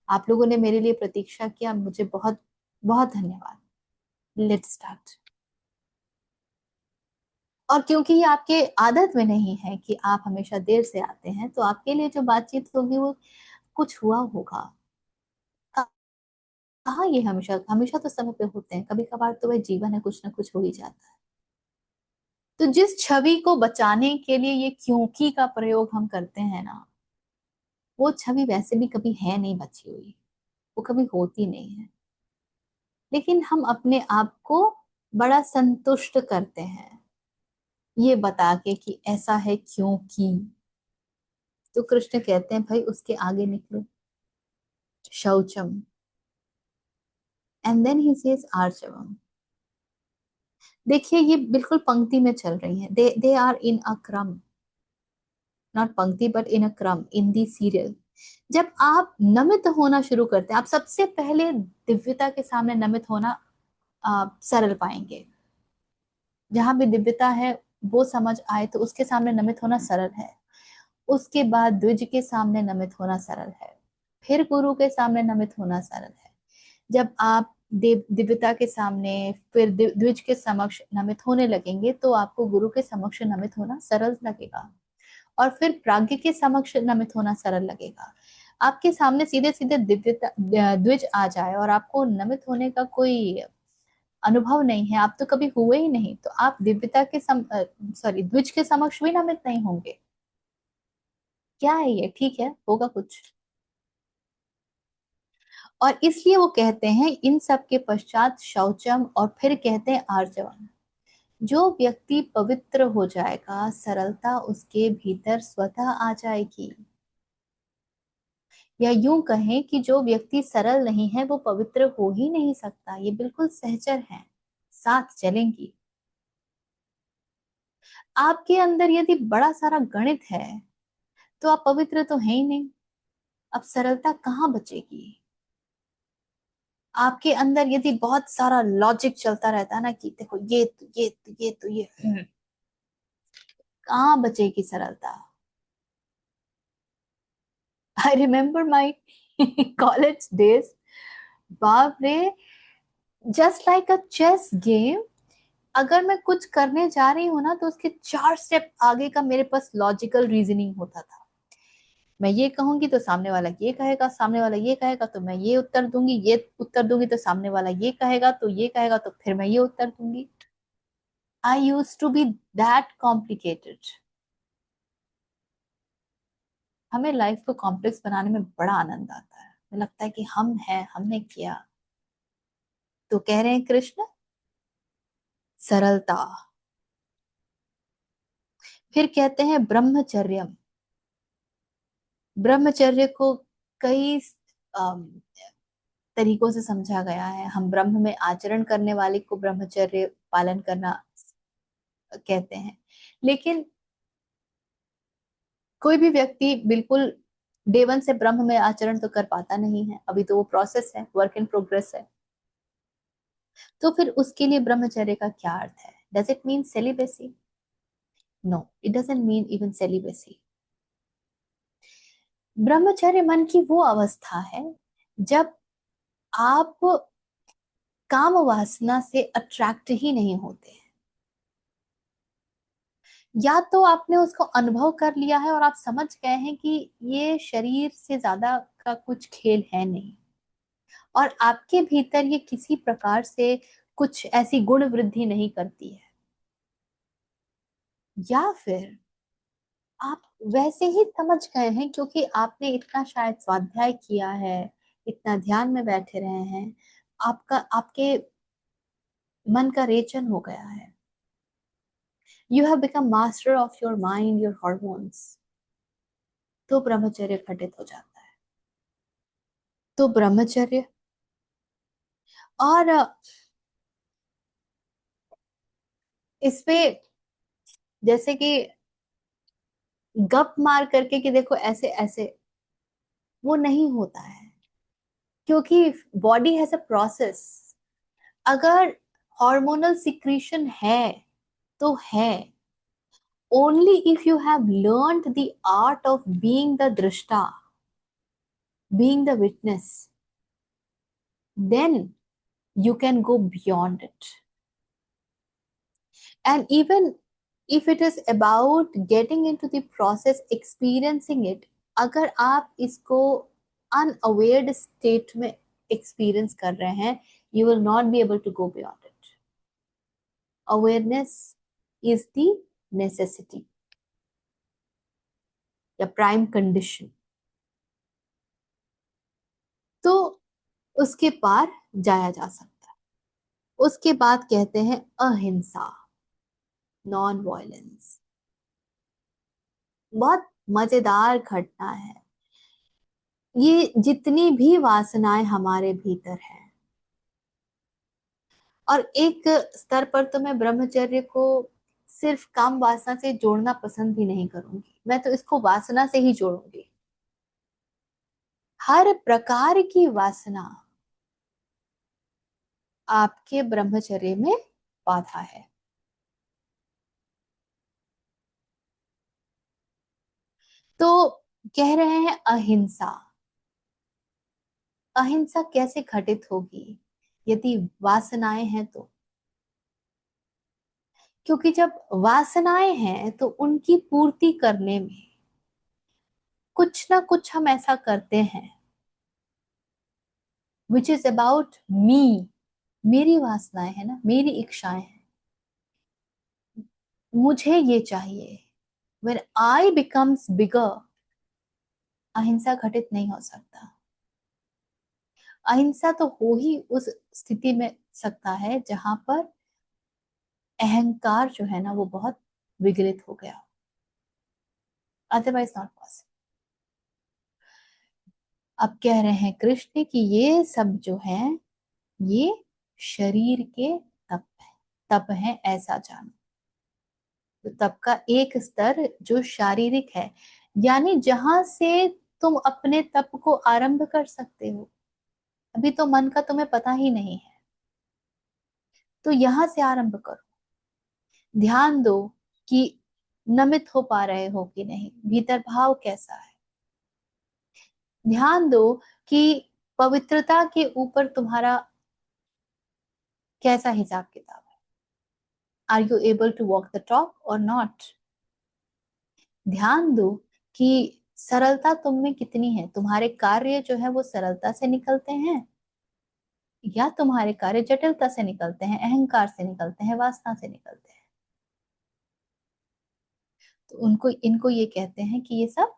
आप लोगों ने मेरे लिए प्रतीक्षा किया, मुझे बहुत बहुत धन्यवाद, लेट्स स्टार्ट। और क्योंकि ये आपके आदत में नहीं है कि आप हमेशा देर से आते हैं, तो आपके लिए जो बातचीत होगी वो कुछ हुआ होगा। कहाँ ये हमेशा हमेशा तो समय पे होते हैं, कभी कभार तो वह जीवन है, कुछ ना कुछ हो ही जाता है। तो जिस छवि को बचाने के लिए ये क्योंकि का प्रयोग हम करते हैं ना, वो छवि वैसे भी कभी है नहीं बची हुई, वो कभी होती नहीं है। लेकिन हम अपने आप को बड़ा संतुष्ट करते हैं ये बता के कि ऐसा है क्योंकि। तो कृष्ण कहते हैं भाई उसके आगे निकलो, शौचम, एंड देन ही सेज आर्चवम। देखिए ये बिल्कुल पंक्ति में चल रही है, दे आर इन अ क्रम, नॉट पंक्ति बट इन अ क्रम इन दी सीरियल। जब आप नमित होना शुरू करते हैं, आप सबसे पहले दिव्यता के सामने नमित होना सरल पाएंगे। जहां भी दिव्यता है वो समझ आए तो उसके सामने नमित होना सरल है। उसके बाद द्विज के सामने नमित होना सरल है, फिर गुरु के सामने नमित होना सरल है। जब आप दिव्यता के सामने फिर द्विज के समक्ष नमित होने लगेंगे, तो आपको गुरु के समक्ष नमित होना सरल लगेगा, और फिर प्राज्ञ के समक्ष नमित होना सरल लगेगा। आपके सामने सीधे सीधे दिव्यता द्विज आ जाए और आपको नमित होने का कोई अनुभव नहीं है, आप तो कभी हुए ही नहीं, तो आप दिव्यता के सॉरी द्विज के समक्ष भी नमित नहीं होंगे। क्या है ये, ठीक है, होगा कुछ। और इसलिए वो कहते हैं इन सब के पश्चात शौचम, और फिर कहते हैं आर्जवम। जो व्यक्ति पवित्र हो जाएगा, सरलता उसके भीतर स्वतः आ जाएगी। या यूं कहें कि जो व्यक्ति सरल नहीं है वो पवित्र हो ही नहीं सकता, ये बिल्कुल सहचर है, साथ चलेंगी। आपके अंदर यदि बड़ा सारा गणित है, तो आप पवित्र तो है ही नहीं, अब सरलता कहाँ बचेगी। आपके अंदर यदि बहुत सारा लॉजिक चलता रहता है ना कि देखो ये तो ये तो ये तो ये, कहाँ बचेगी सरलता। I remember my college days, बाप रे, just like a chess game. अगर मैं कुछ करने जा रही हूँ ना, तो उसके 4 स्टेप आगे का मेरे पास लॉजिकल रीजनिंग होता था। मैं ये कहूंगी तो सामने वाला ये कहेगा, सामने वाला ये कहेगा तो मैं ये उत्तर दूंगी, ये उत्तर दूंगी तो सामने वाला ये कहेगा, तो ये कहेगा तो फिर मैं ये उत्तर दूंगी। I used to be that complicated. हमें लाइफ को कॉम्प्लेक्स बनाने में बड़ा आनंद आता है, हमें लगता है कि हम हैं, हमने किया। तो कह रहे हैं कृष्ण सरलता। फिर कहते हैं ब्रह्मचर्य। ब्रह्मचर्य को कई अम, तरीकों से समझा गया है। हम ब्रह्म में आचरण करने वाले को ब्रह्मचर्य पालन करना कहते हैं। लेकिन कोई भी व्यक्ति बिल्कुल डे वन से ब्रह्म में आचरण तो कर पाता नहीं है, अभी तो वो प्रोसेस है, वर्क इन प्रोग्रेस है। तो फिर उसके लिए ब्रह्मचर्य का क्या अर्थ है? Does it mean celibacy? No, it doesn't mean even celibacy. ब्रह्मचर्य मन की वो अवस्था है जब आप काम वासना से अट्रैक्ट ही नहीं होते, या तो आपने उसको अनुभव कर लिया है और आप समझ गए हैं कि ये शरीर से ज्यादा का कुछ खेल है नहीं, और आपके भीतर ये किसी प्रकार से कुछ ऐसी गुण वृद्धि नहीं करती है, या फिर आप वैसे ही समझ गए हैं क्योंकि आपने इतना शायद स्वाध्याय किया है, इतना ध्यान में बैठे रहे हैं, आपका आपके मन का रेचन हो गया है, you have become master of your mind, your hormones, तो ब्रह्मचर्य घटित हो जाता है। तो ब्रह्मचर्य और इसपे जैसे कि गप मार करके कि देखो ऐसे ऐसे, वो नहीं होता है, क्योंकि बॉडी हैज अ प्रोसेस। अगर हार्मोनल सिक्रीशन है तो है, only if you have learned the art of being the drishta, being the witness, then you can go beyond it. And even if it is about getting into the process, experiencing it, अगर आप इसको अनअवेयर्ड state में experience कर रहे हैं, you will not be able to go beyond it. Awareness is the necessity या prime condition. तो उसके पार जाया जा सकता है। उसके बाद कहते हैं अहिंसा, नॉन वायलेंस। बहुत मजेदार घटना है। ये जितनी भी वासनाएं हमारे भीतर हैं, और एक स्तर पर तो मैं ब्रह्मचर्य को सिर्फ काम वासना से जोड़ना पसंद भी नहीं करूंगी, मैं तो इसको वासना से ही जोड़ूंगी। हर प्रकार की वासना आपके ब्रह्मचर्य में बाधा है। तो कह रहे हैं अहिंसा। अहिंसा कैसे घटित होगी यदि वासनाएं हैं तो? क्योंकि जब वासनाएं हैं तो उनकी पूर्ति करने में कुछ ना कुछ हम ऐसा करते हैं विच इज अबाउट मी। मेरी वासनाएं है ना, मेरी इच्छाएं हैं, मुझे ये चाहिए। when I becomes bigger, अहिंसा घटित नहीं हो सकता। अहिंसा तो हो ही उस स्थिति में सकता है जहां पर अहंकार जो है ना वो बहुत विगलित हो गया, अदरवाइज नॉट पॉसिबल। अब कह रहे हैं कृष्ण कि ये सब जो है ये शरीर के तप है, तप है ऐसा जानो। तो तप का एक स्तर जो शारीरिक है, यानी जहां से तुम अपने तप को आरंभ कर सकते हो। अभी तो मन का तुम्हें पता ही नहीं है, तो यहां से आरंभ करो। ध्यान दो कि नमित हो पा रहे हो कि नहीं, भीतर भाव कैसा है। ध्यान दो कि पवित्रता के ऊपर तुम्हारा कैसा हिसाब किताब है। Are you able to walk the talk और नॉट? ध्यान दो कि सरलता तुम में कितनी है, तुम्हारे कार्य जो है वो सरलता से निकलते हैं या तुम्हारे कार्य जटिलता से निकलते हैं, अहंकार से निकलते हैं, वासना से निकलते हैं। तो उनको इनको ये कहते हैं कि ये सब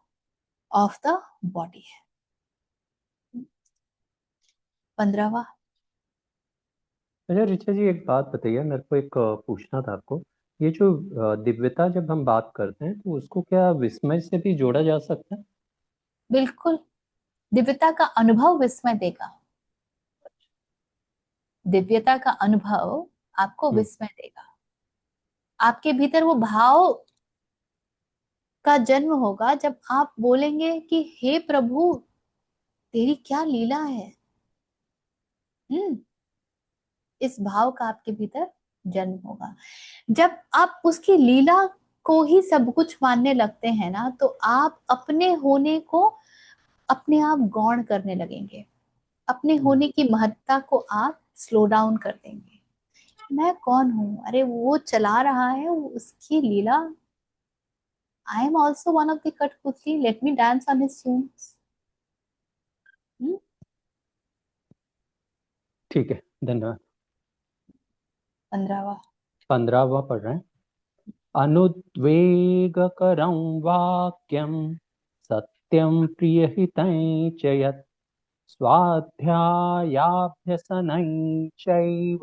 ऑफ द बॉडी है। 15वां। अच्छा ऋचा जी, एक बात बताइए, मेरे को एक पूछना था आपको। ये जो दिव्यता जब हम बात करते हैं तो उसको क्या विस्मय से भी जोड़ा जा सकता है? बिल्कुल, दिव्यता का अनुभव विस्मय देगा। दिव्यता का अनुभव आपको हम्म। विस्मय देगा। आपके भीतर वो भाव का जन्म होगा जब आप बोलेंगे कि हे प्रभु, तेरी क्या लीला है। हम्म इस भाव का आपके भीतर जन्म होगा। जब आप उसकी लीला को ही सब कुछ मानने लगते हैं ना, तो आप अपने होने को अपने आप गौण करने लगेंगे। अपने होने की महत्ता को आप स्लो डाउन कर देंगे। मैं कौन हूं, अरे वो चला रहा है, वो उसकी लीला। I am also one of the कठपुतली, let me dance on his tunes. ठीक है, धन्यवाद। 15वां। 15वां पढ़ रहे हैं। अनुद्वेगकरं वाक्यं सत्यं प्रियहितं च यत् स्वाध्यायाभ्यसनं चैव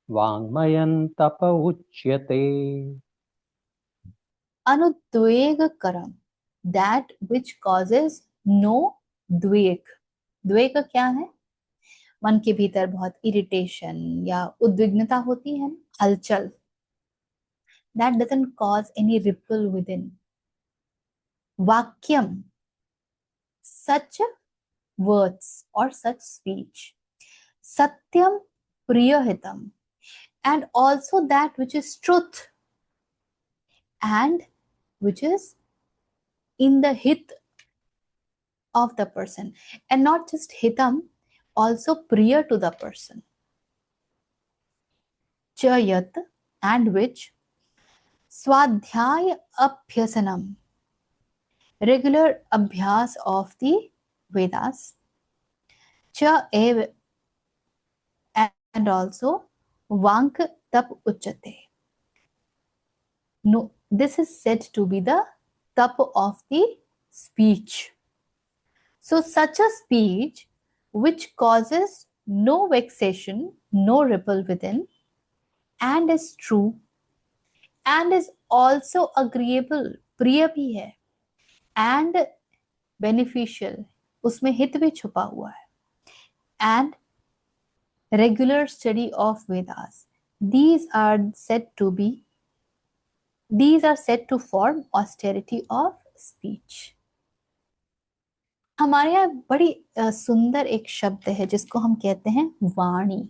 वाङ्मयं तप उच्यते। अनुद्वेग करम, दैट विच कॉजेज नो द्वेग। द्वेग क्या है? मन के भीतर बहुत इरिटेशन या उद्विग्नता होती है, हलचल। That doesn't cause any ripple within. वाक्यम, सच वर्ड्स और सच स्पीच। सत्यम, प्रियहितम, and also that which is truth and which is in the hit of the person, and not just hitam, also priya to the person. Chayat, and which swadhyaya abhyasanam, regular abhyas of the Vedas. Cha ev, and also vank tap uchate. No, this is said to be the tap of the speech. So such a speech which causes no vexation, no ripple within, and is true, and is also agreeable, प्रिय भी है, and beneficial, उसमें हित भी छुपा हुआ है, and regular study of Vedas. These are said to be, these are said to form austerity of speech. हमारे यहाँ बड़ी सुंदर एक शब्द है जिसको हम कहते हैं वाणी।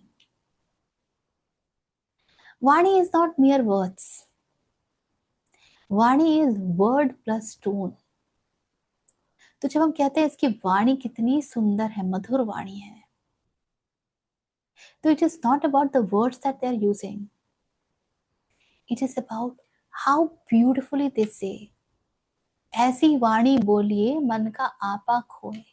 वाणी इज नॉट mere वर्ड्स, वाणी इज वर्ड प्लस टोन। तो जब हम कहते हैं इसकी वाणी कितनी सुंदर है, मधुर वाणी है, तो it is not about the words that they are using, it is about how beautifully they say. ऐसी वाणी बोलिए मन का आपा खोए।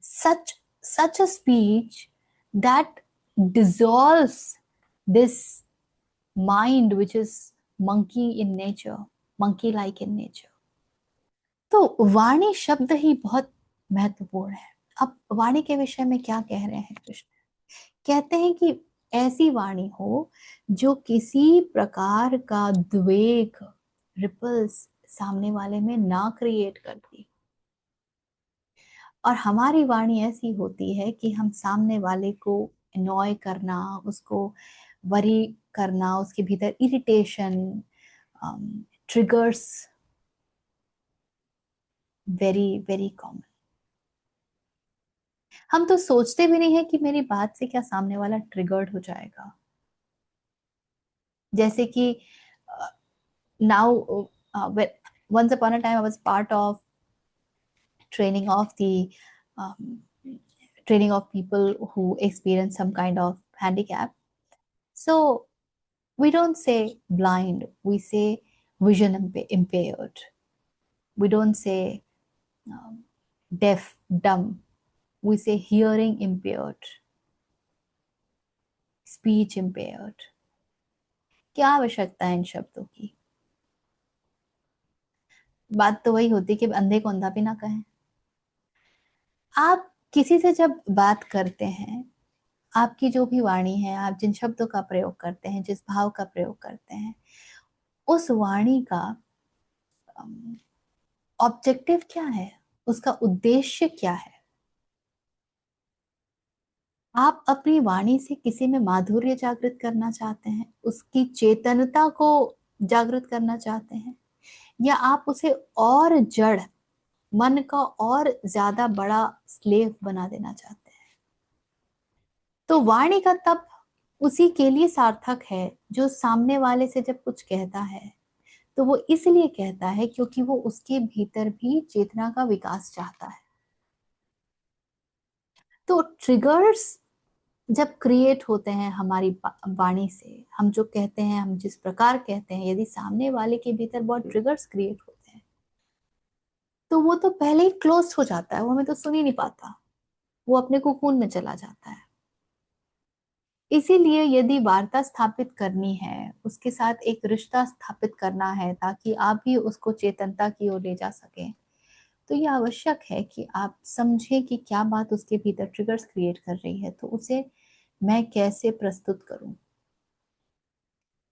Such a speech that dissolves this mind which is monkey in nature, monkey like in nature. तो वाणी शब्द ही बहुत महत्वपूर्ण है। अब वाणी के विषय में क्या कह रहे हैं कृष्ण? कहते हैं कि ऐसी वाणी हो जो किसी प्रकार का द्वेग, रिपल्स सामने वाले में ना क्रिएट करती। और हमारी वाणी ऐसी होती है कि हम सामने वाले को अनॉय करना, उसको वरी करना, उसके भीतर irritation, triggers, very very common. हम तो सोचते भी नहीं है कि मेरी बात से क्या सामने वाला ट्रिगर्ड हो जाएगा। जैसे कि now, once upon a time I was part of training of the um, training of people who experience some kind of handicap. So we don't say blind, we say vision impaired. We don't say deaf, dumb, we say hearing impaired, speech impaired. क्या आवश्यकता है इन शब्दों की? बात तो वही होती कि अंधे को अंधा भी ना कहें। आप किसी से जब बात करते हैं, आपकी जो भी वाणी है, आप जिन शब्दों का प्रयोग करते हैं, जिस भाव का प्रयोग करते हैं, उस वाणी का ऑब्जेक्टिव क्या है, उसका उद्देश्य क्या है? आप अपनी वाणी से किसी में माधुर्य जागृत करना चाहते हैं, उसकी चेतनता को जागृत करना चाहते हैं, या आप उसे और जड़, मन का और ज्यादा बड़ा स्लेव बना देना चाहते हैं। तो वाणी का तप उसी के लिए सार्थक है जो सामने वाले से जब कुछ कहता है तो वो इसलिए कहता है क्योंकि वो उसके भीतर भी चेतना का विकास चाहता है। तो ट्रिगर्स जब क्रिएट होते हैं हमारी वाणी से, हम जो कहते हैं, हम जिस प्रकार कहते हैं, यदि सामने वाले के भीतर बहुत ट्रिगर्स क्रिएट होते हैं तो वो तो पहले ही क्लोज हो जाता है, वो हमें तो सुन ही नहीं पाता, वो अपने कोकून में चला जाता है। इसीलिए यदि वार्ता स्थापित करनी है, उसके साथ एक रिश्ता स्थापित करना है ताकि आप भी उसको चेतनता की ओर ले जा सकें, तो ये आवश्यक है कि आप समझें कि क्या बात उसके भीतर ट्रिगर्स क्रिएट कर रही है, तो उसे मैं कैसे प्रस्तुत करूं।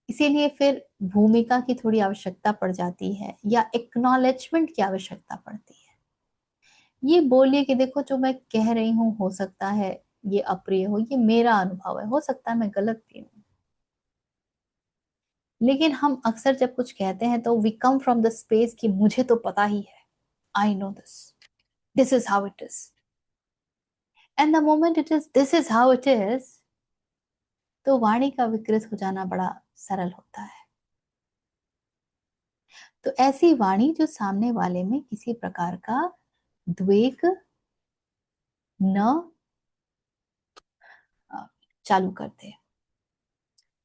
इसीलिए फिर भूमिका की थोड़ी आवश्यकता पड़ जाती है या एक्नॉलेजमेंट की आवश्यकता पड़ती है। ये बोलिए कि देखो जो मैं कह रही हूँ हो सकता है ये अप्रिय हो, ये मेरा अनुभव है, हो सकता है मैं गलत भी हूँ। लेकिन हम अक्सर जब कुछ कहते हैं तो we come from the space कि मुझे तो पता ही है, I know this, this is how it is. And the moment it is this is how it is, तो वाणी का विकृत हो जाना बड़ा सरल होता है। तो ऐसी वाणी जो सामने वाले में किसी प्रकार का द्वेग न अ, चालू करते हैं।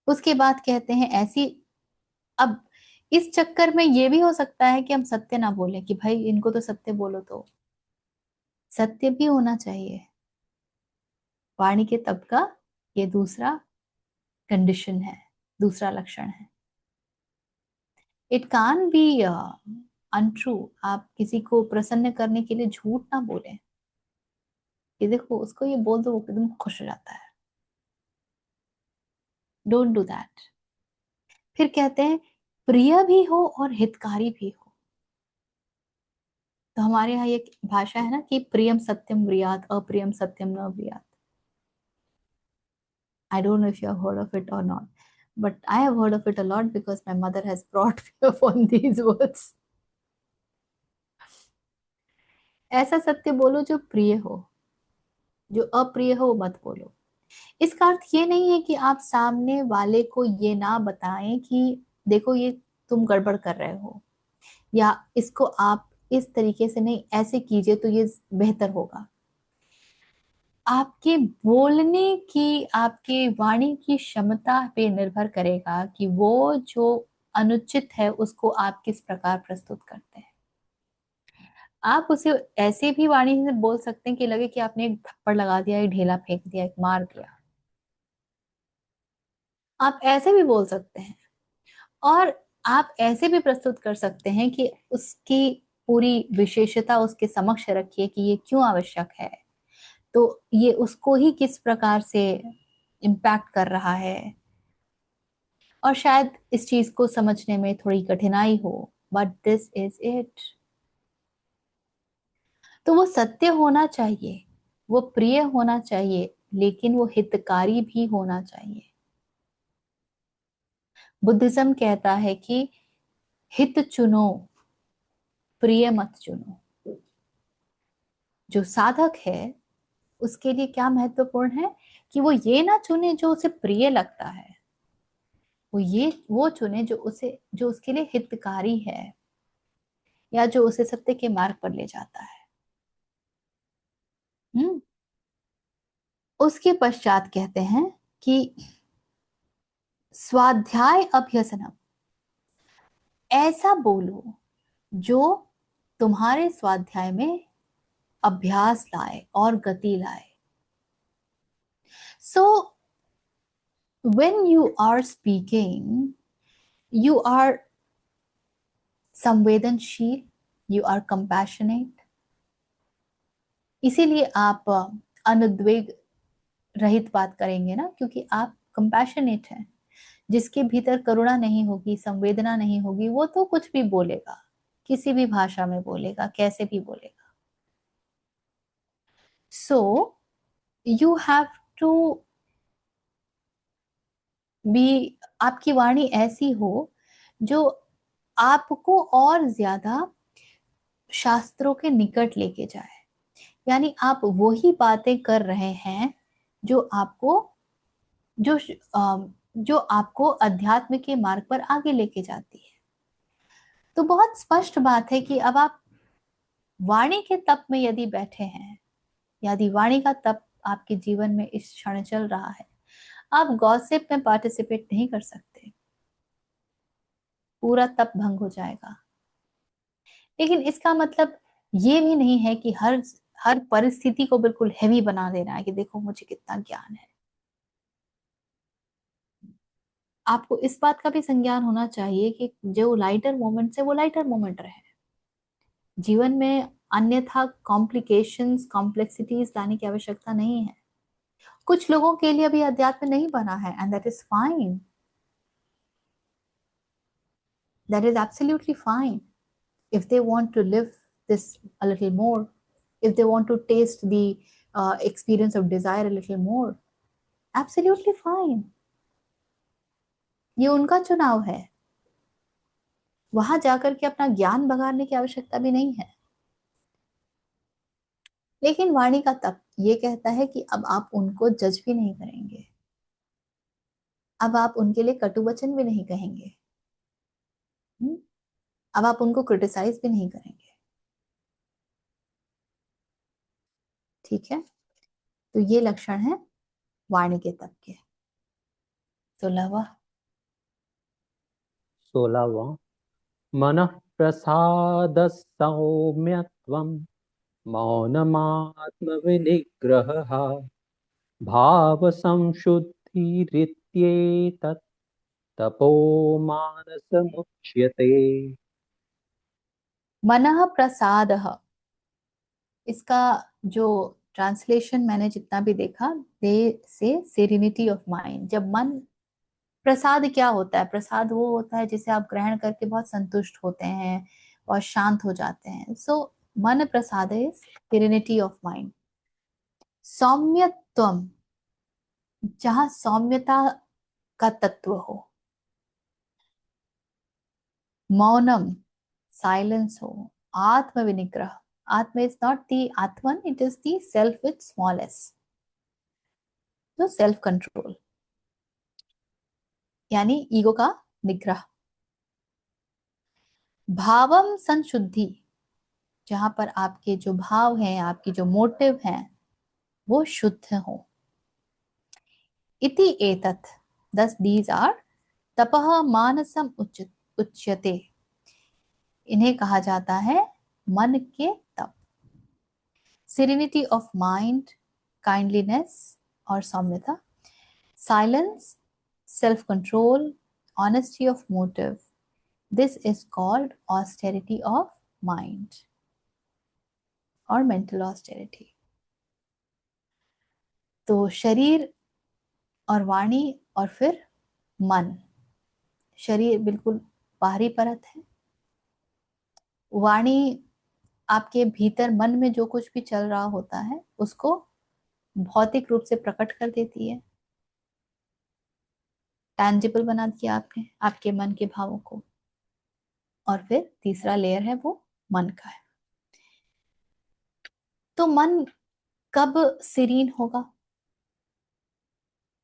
उसके बाद कहते हैं ऐसी, अब इस चक्कर में ये भी हो सकता है कि हम सत्य ना बोले कि भाई इनको तो सत्य बोलो, तो सत्य भी होना चाहिए। वाणी के तब का ये दूसरा कंडीशन है, दूसरा लक्षण है। It can be untrue. आप किसी को प्रसन्न करने के लिए झूठ ना बोले कि देखो उसको ये बोल दो वो एकदम खुश हो जाता है, डोंट डू दैट। फिर कहते हैं प्रिय भी हो और हितकारी भी हो। तो हमारे यहाँ एक भाषा है ना कि प्रियम सत्यम व्रियात अप्रियम सत्यम न व्रियात। I don't know if you have heard of it or not, but I have heard of it a lot because my mother has brought me upon these words. ऐसा सत्य बोलो जो प्रिय हो, जो अप्रिय हो वो मत बोलो। इसका अर्थ ये नहीं है कि आप सामने वाले को ये ना बताएं कि देखो ये तुम गड़बड़ कर रहे हो, या इसको आप इस तरीके से नहीं ऐसे कीजिए तो ये बेहतर होगा। आपके बोलने की, आपके वाणी की क्षमता पे निर्भर करेगा कि वो जो अनुचित है उसको आप किस प्रकार प्रस्तुत करते हैं। आप उसे ऐसे भी वाणी से बोल सकते हैं कि लगे कि आपने एक थप्पड़ लगा दिया, एक ढेला फेंक दिया, एक मार दिया। आप ऐसे भी बोल सकते हैं, और आप ऐसे भी प्रस्तुत कर सकते हैं कि उसकी पूरी विशेषता उसके समक्ष रखिए कि ये क्यों आवश्यक है, तो ये उसको ही किस प्रकार से इम्पैक्ट कर रहा है, और शायद इस चीज को समझने में थोड़ी कठिनाई हो, बट दिस इज इट। तो वो सत्य होना चाहिए, वो प्रिय होना चाहिए, लेकिन वो हितकारी भी होना चाहिए। बुद्धिज्म कहता है कि हित चुनो, प्रिय मत चुनो। जो साधक है उसके लिए क्या महत्वपूर्ण है कि वो ये ना चुने जो उसे प्रिय लगता है, वो चुने जो उसे, जो उसके लिए हितकारी है, या जो उसे सत्य के मार्ग पर ले जाता है। हम्म। उसके पश्चात कहते हैं कि स्वाध्याय अभ्यसनम, ऐसा बोलो जो तुम्हारे स्वाध्याय में अभ्यास लाए और गति लाए। सो when you are speaking, you are संवेदनशील, you are compassionate। इसीलिए आप अनुद्वेग रहित बात करेंगे ना, क्योंकि आप कंपैशनेट हैं। जिसके भीतर करुणा नहीं होगी, संवेदना नहीं होगी, वो तो कुछ भी बोलेगा, किसी भी भाषा में बोलेगा, कैसे भी बोलेगा। So you have to be, आपकी वाणी ऐसी हो जो आपको और ज्यादा शास्त्रों के निकट लेके जाए। यानी आप वही बातें कर रहे हैं जो आपको जो जो आपको अध्यात्म के मार्ग पर आगे लेके जाती है। तो बहुत स्पष्ट बात है कि अब आप वाणी के तप में यदि बैठे हैं, यदि वाणी का तप आपके जीवन में इस क्षण चल रहा है, आप गॉसिप में पार्टिसिपेट नहीं कर सकते, पूरा तप भंग हो जाएगा। लेकिन इसका मतलब ये भी नहीं है कि हर हर परिस्थिति को बिल्कुल हैवी बना देना है कि देखो मुझे कितना ज्ञान है। आपको इस बात का भी संज्ञान होना चाहिए कि जो लाइटर मोमेंट्स है वो लाइटर मोमेंट रहे। जीवन में अन्यथा कॉम्प्लिकेशंस कॉम्प्लेक्सिटीज लाने की आवश्यकता नहीं है। कुछ लोगों के लिए अभी अध्यात्म नहीं बना है, and that is fine, that is absolutely fine. if they want to live this a little more, if they want to taste the experience of desire a little more, absolutely fine, ये उनका चुनाव है। वहां जाकर के अपना ज्ञान बगाड़ने की आवश्यकता भी नहीं है। लेकिन वाणी का तप ये कहता है कि अब आप उनको जज भी नहीं करेंगे, अब आप उनके लिए कटु वचन भी नहीं कहेंगे। हम्म? अब आप उनको क्रिटिसाइज भी नहीं करेंगे। ठीक है, तो ये लक्षण है वाणी के तप के। 16वां। 16वां। मनः प्रसाद सौम्यत्वम् मौनमात्मविनिग्रहः भाव संशुद्धिरित्येतत् तपो मानसमुच्यते। मनः प्रसादः, इसका जो ट्रांसलेशन मैंने जितना भी देखा, दे से सेरेनिटी ऑफ माइंड। जब मन, प्रसाद क्या होता है? प्रसाद वो होता है जिसे आप ग्रहण करके बहुत संतुष्ट होते हैं और शांत हो जाते हैं। सो मन प्रसाद इज सेरेनिटी ऑफ माइंड। सौम्यत्वम, जहां सौम्यता का तत्व हो। मौनम, साइलेंस हो। आत्म विनिग्रह, आत्म is not the Atman, it is the self with small S, तो सेल्फ कंट्रोल, यानी ईगो का निग्रह। भावम संशुद्धि, जहां पर आपके जो भाव हैं, आपकी जो मोटिव हैं, वो शुद्ध हो। इति एतत्, दस दीज आर तपः मानसम उच्यते, इन्हें कहा जाता है मन के तप। सेरेनिटी ऑफ माइंड, काइंडलीनेस और सौम्यता, silence, self control, honesty of motive, this is called austerity of mind और मेंटल ऑस्टेरिटी। तो शरीर और वाणी और फिर मन। शरीर बिल्कुल बाहरी परत है, वाणी आपके भीतर मन में जो कुछ भी चल रहा होता है उसको भौतिक रूप से प्रकट कर देती है, टैंजिबल बना दिया आपने आपके मन के भावों को। और फिर तीसरा लेयर है वो मन का है। तो मन कब सीरीन होगा?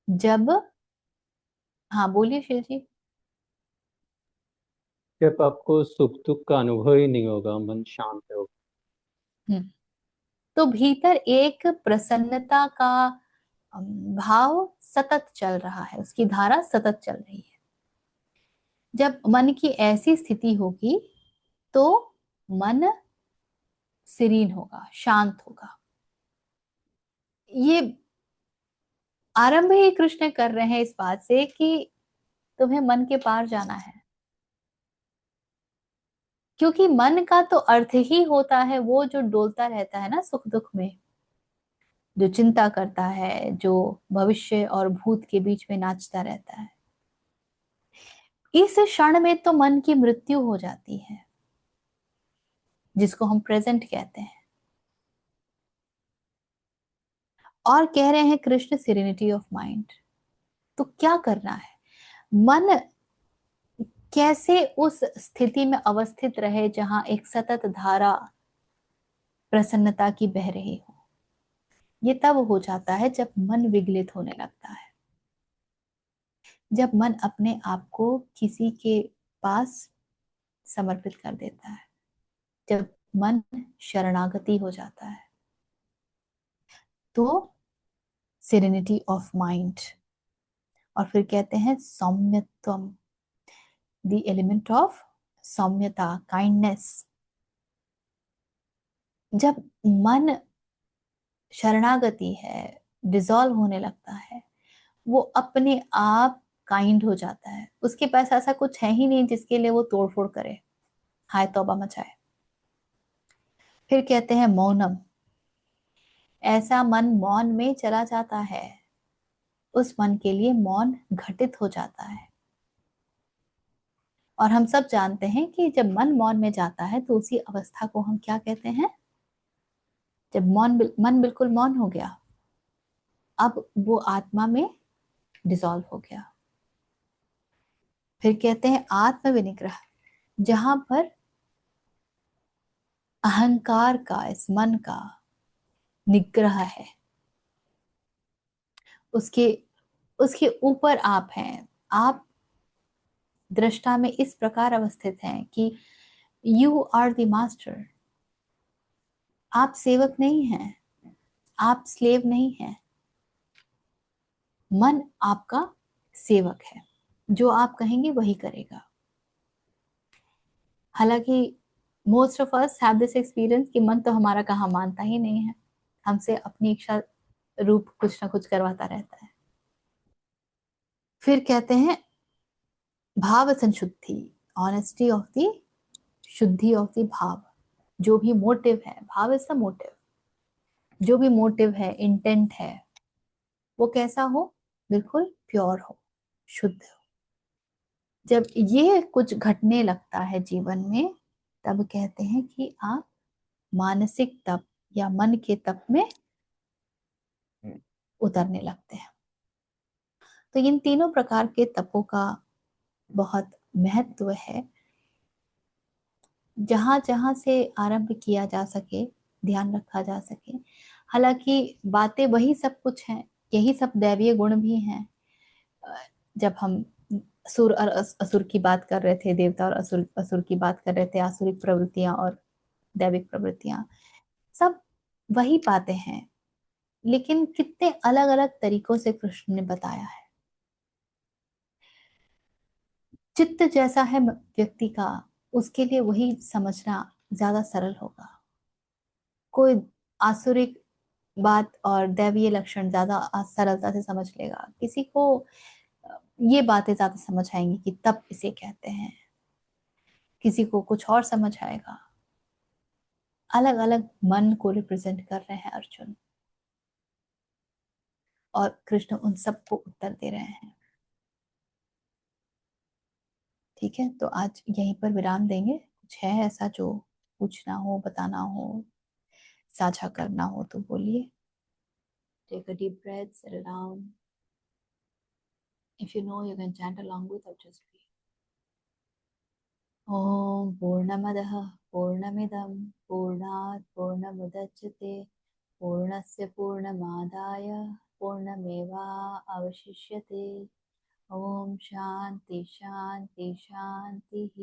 जब, हाँ बोलिए शिव जी। जब आपको सुख दुख का अनुभव ही नहीं होगा, मन शांत होगा। हम्म, तो भीतर एक प्रसन्नता का भाव सतत चल रहा है, उसकी धारा सतत चल रही है। जब मन की ऐसी स्थिति होगी तो मन सीरीन होगा, शांत होगा। ये आरंभ ही कृष्ण कर रहे हैं इस बात से कि तुम्हें मन के पार जाना है। क्योंकि मन का तो अर्थ ही होता है वो जो डोलता रहता है ना सुख दुख में, जो चिंता करता है, जो भविष्य और भूत के बीच में नाचता रहता है। इस क्षण में तो मन की मृत्यु हो जाती है, जिसको हम प्रेजेंट कहते हैं। और कह रहे हैं कृष्ण सेरेनिटी ऑफ माइंड। तो क्या करना है? मन कैसे उस स्थिति में अवस्थित रहे जहां एक सतत धारा प्रसन्नता की बह रही हो। ये तब हो जाता है जब मन विगलित होने लगता है, जब मन अपने आप को किसी के पास समर्पित कर देता है, जब मन शरणागति हो जाता है, तो सेरेनिटी ऑफ माइंड। और फिर कहते हैं सौम्यत्वम, the element of Saumyata, kindness. जब मन शरणागति है, डिसॉल्व होने लगता है, वो अपने आप काइंड हो जाता है। उसके पास ऐसा कुछ है ही नहीं जिसके लिए वो तोड़फोड़ करे, हाय तौबा मचाए। फिर कहते हैं मौनम, ऐसा मन मौन में चला जाता है, उस मन के लिए मौन घटित हो जाता है। और हम सब जानते हैं कि जब मन मौन में जाता है तो उसी अवस्था को हम क्या कहते हैं? जब मन बिल्कुल मौन हो गया, अब वो आत्मा में डिसॉल्व हो गया। फिर कहते हैं आत्म विनिग्रह, जहां पर अहंकार का, इस मन का निग्रह है, उसके उसके ऊपर आप हैं। आप दृष्टा में इस प्रकार अवस्थित हैं कि यू आर द मास्टर। आप सेवक नहीं हैं, आप स्लेव नहीं हैं, मन आपका सेवक है, जो आप कहेंगे वही करेगा। हालांकि most of us have this experience कि मन तो हमारा कहाँ मानता ही नहीं है, हमसे अपनी इच्छा रूप कुछ ना कुछ करवाता रहता है। फिर कहते हैं भाव संशुद्धि, ऑनेस्टी ऑफ द, शुद्धि ऑफ द भाव। जो भी मोटिव है, भाव इज द मोटिव, जो भी मोटिव है, इंटेंट है, वो कैसा हो? बिल्कुल प्योर हो, शुद्ध हो। जब ये कुछ घटने लगता है जीवन में, तब कहते हैं कि आप मानसिक तप या मन के तप में उतरने लगते हैं। तो इन तीनों प्रकार के तपों का बहुत महत्व है, जहां जहां से आरंभ किया जा सके, ध्यान रखा जा सके। हालांकि बातें वही सब कुछ हैं, यही सब दैवीय गुण भी हैं। जब हम असुर और असुर की बात कर रहे थे, देवता और असुर असुर की बात कर रहे थे, आसुरिक प्रवृत्तियां और दैविक प्रवृत्तियां, सब वही बातें हैं, लेकिन कितने अलग अलग तरीकों से कृष्ण ने बताया है। चित्त जैसा है व्यक्ति का, उसके लिए वही समझना ज्यादा सरल होगा। कोई आसुरिक बात और दैवीय लक्षण ज्यादा सरलता से समझ लेगा, किसी को ये बातें ज्यादा समझ आएंगी कि तब इसे कहते हैं, किसी को कुछ और समझ आएगा। अलग अलग मन को रिप्रेजेंट कर रहे हैं अर्जुन, और कृष्ण उन सबको उत्तर दे रहे हैं। ठीक है, तो आज यहीं पर विराम देंगे। कुछ है ऐसा जो पूछना हो, बताना हो, साझा करना हो तो बोलिए। Take a deep breath, settle down. If you know, you can chant along with or just breathe. ॐ पूर्णमदः पूर्णमिदं पूर्णात् पूर्णमुदच्यते पूर्णस्य पूर्णमादाय पूर्णमेवावशिष्यते। ॐ शान्ति शान्ति शान्तिः।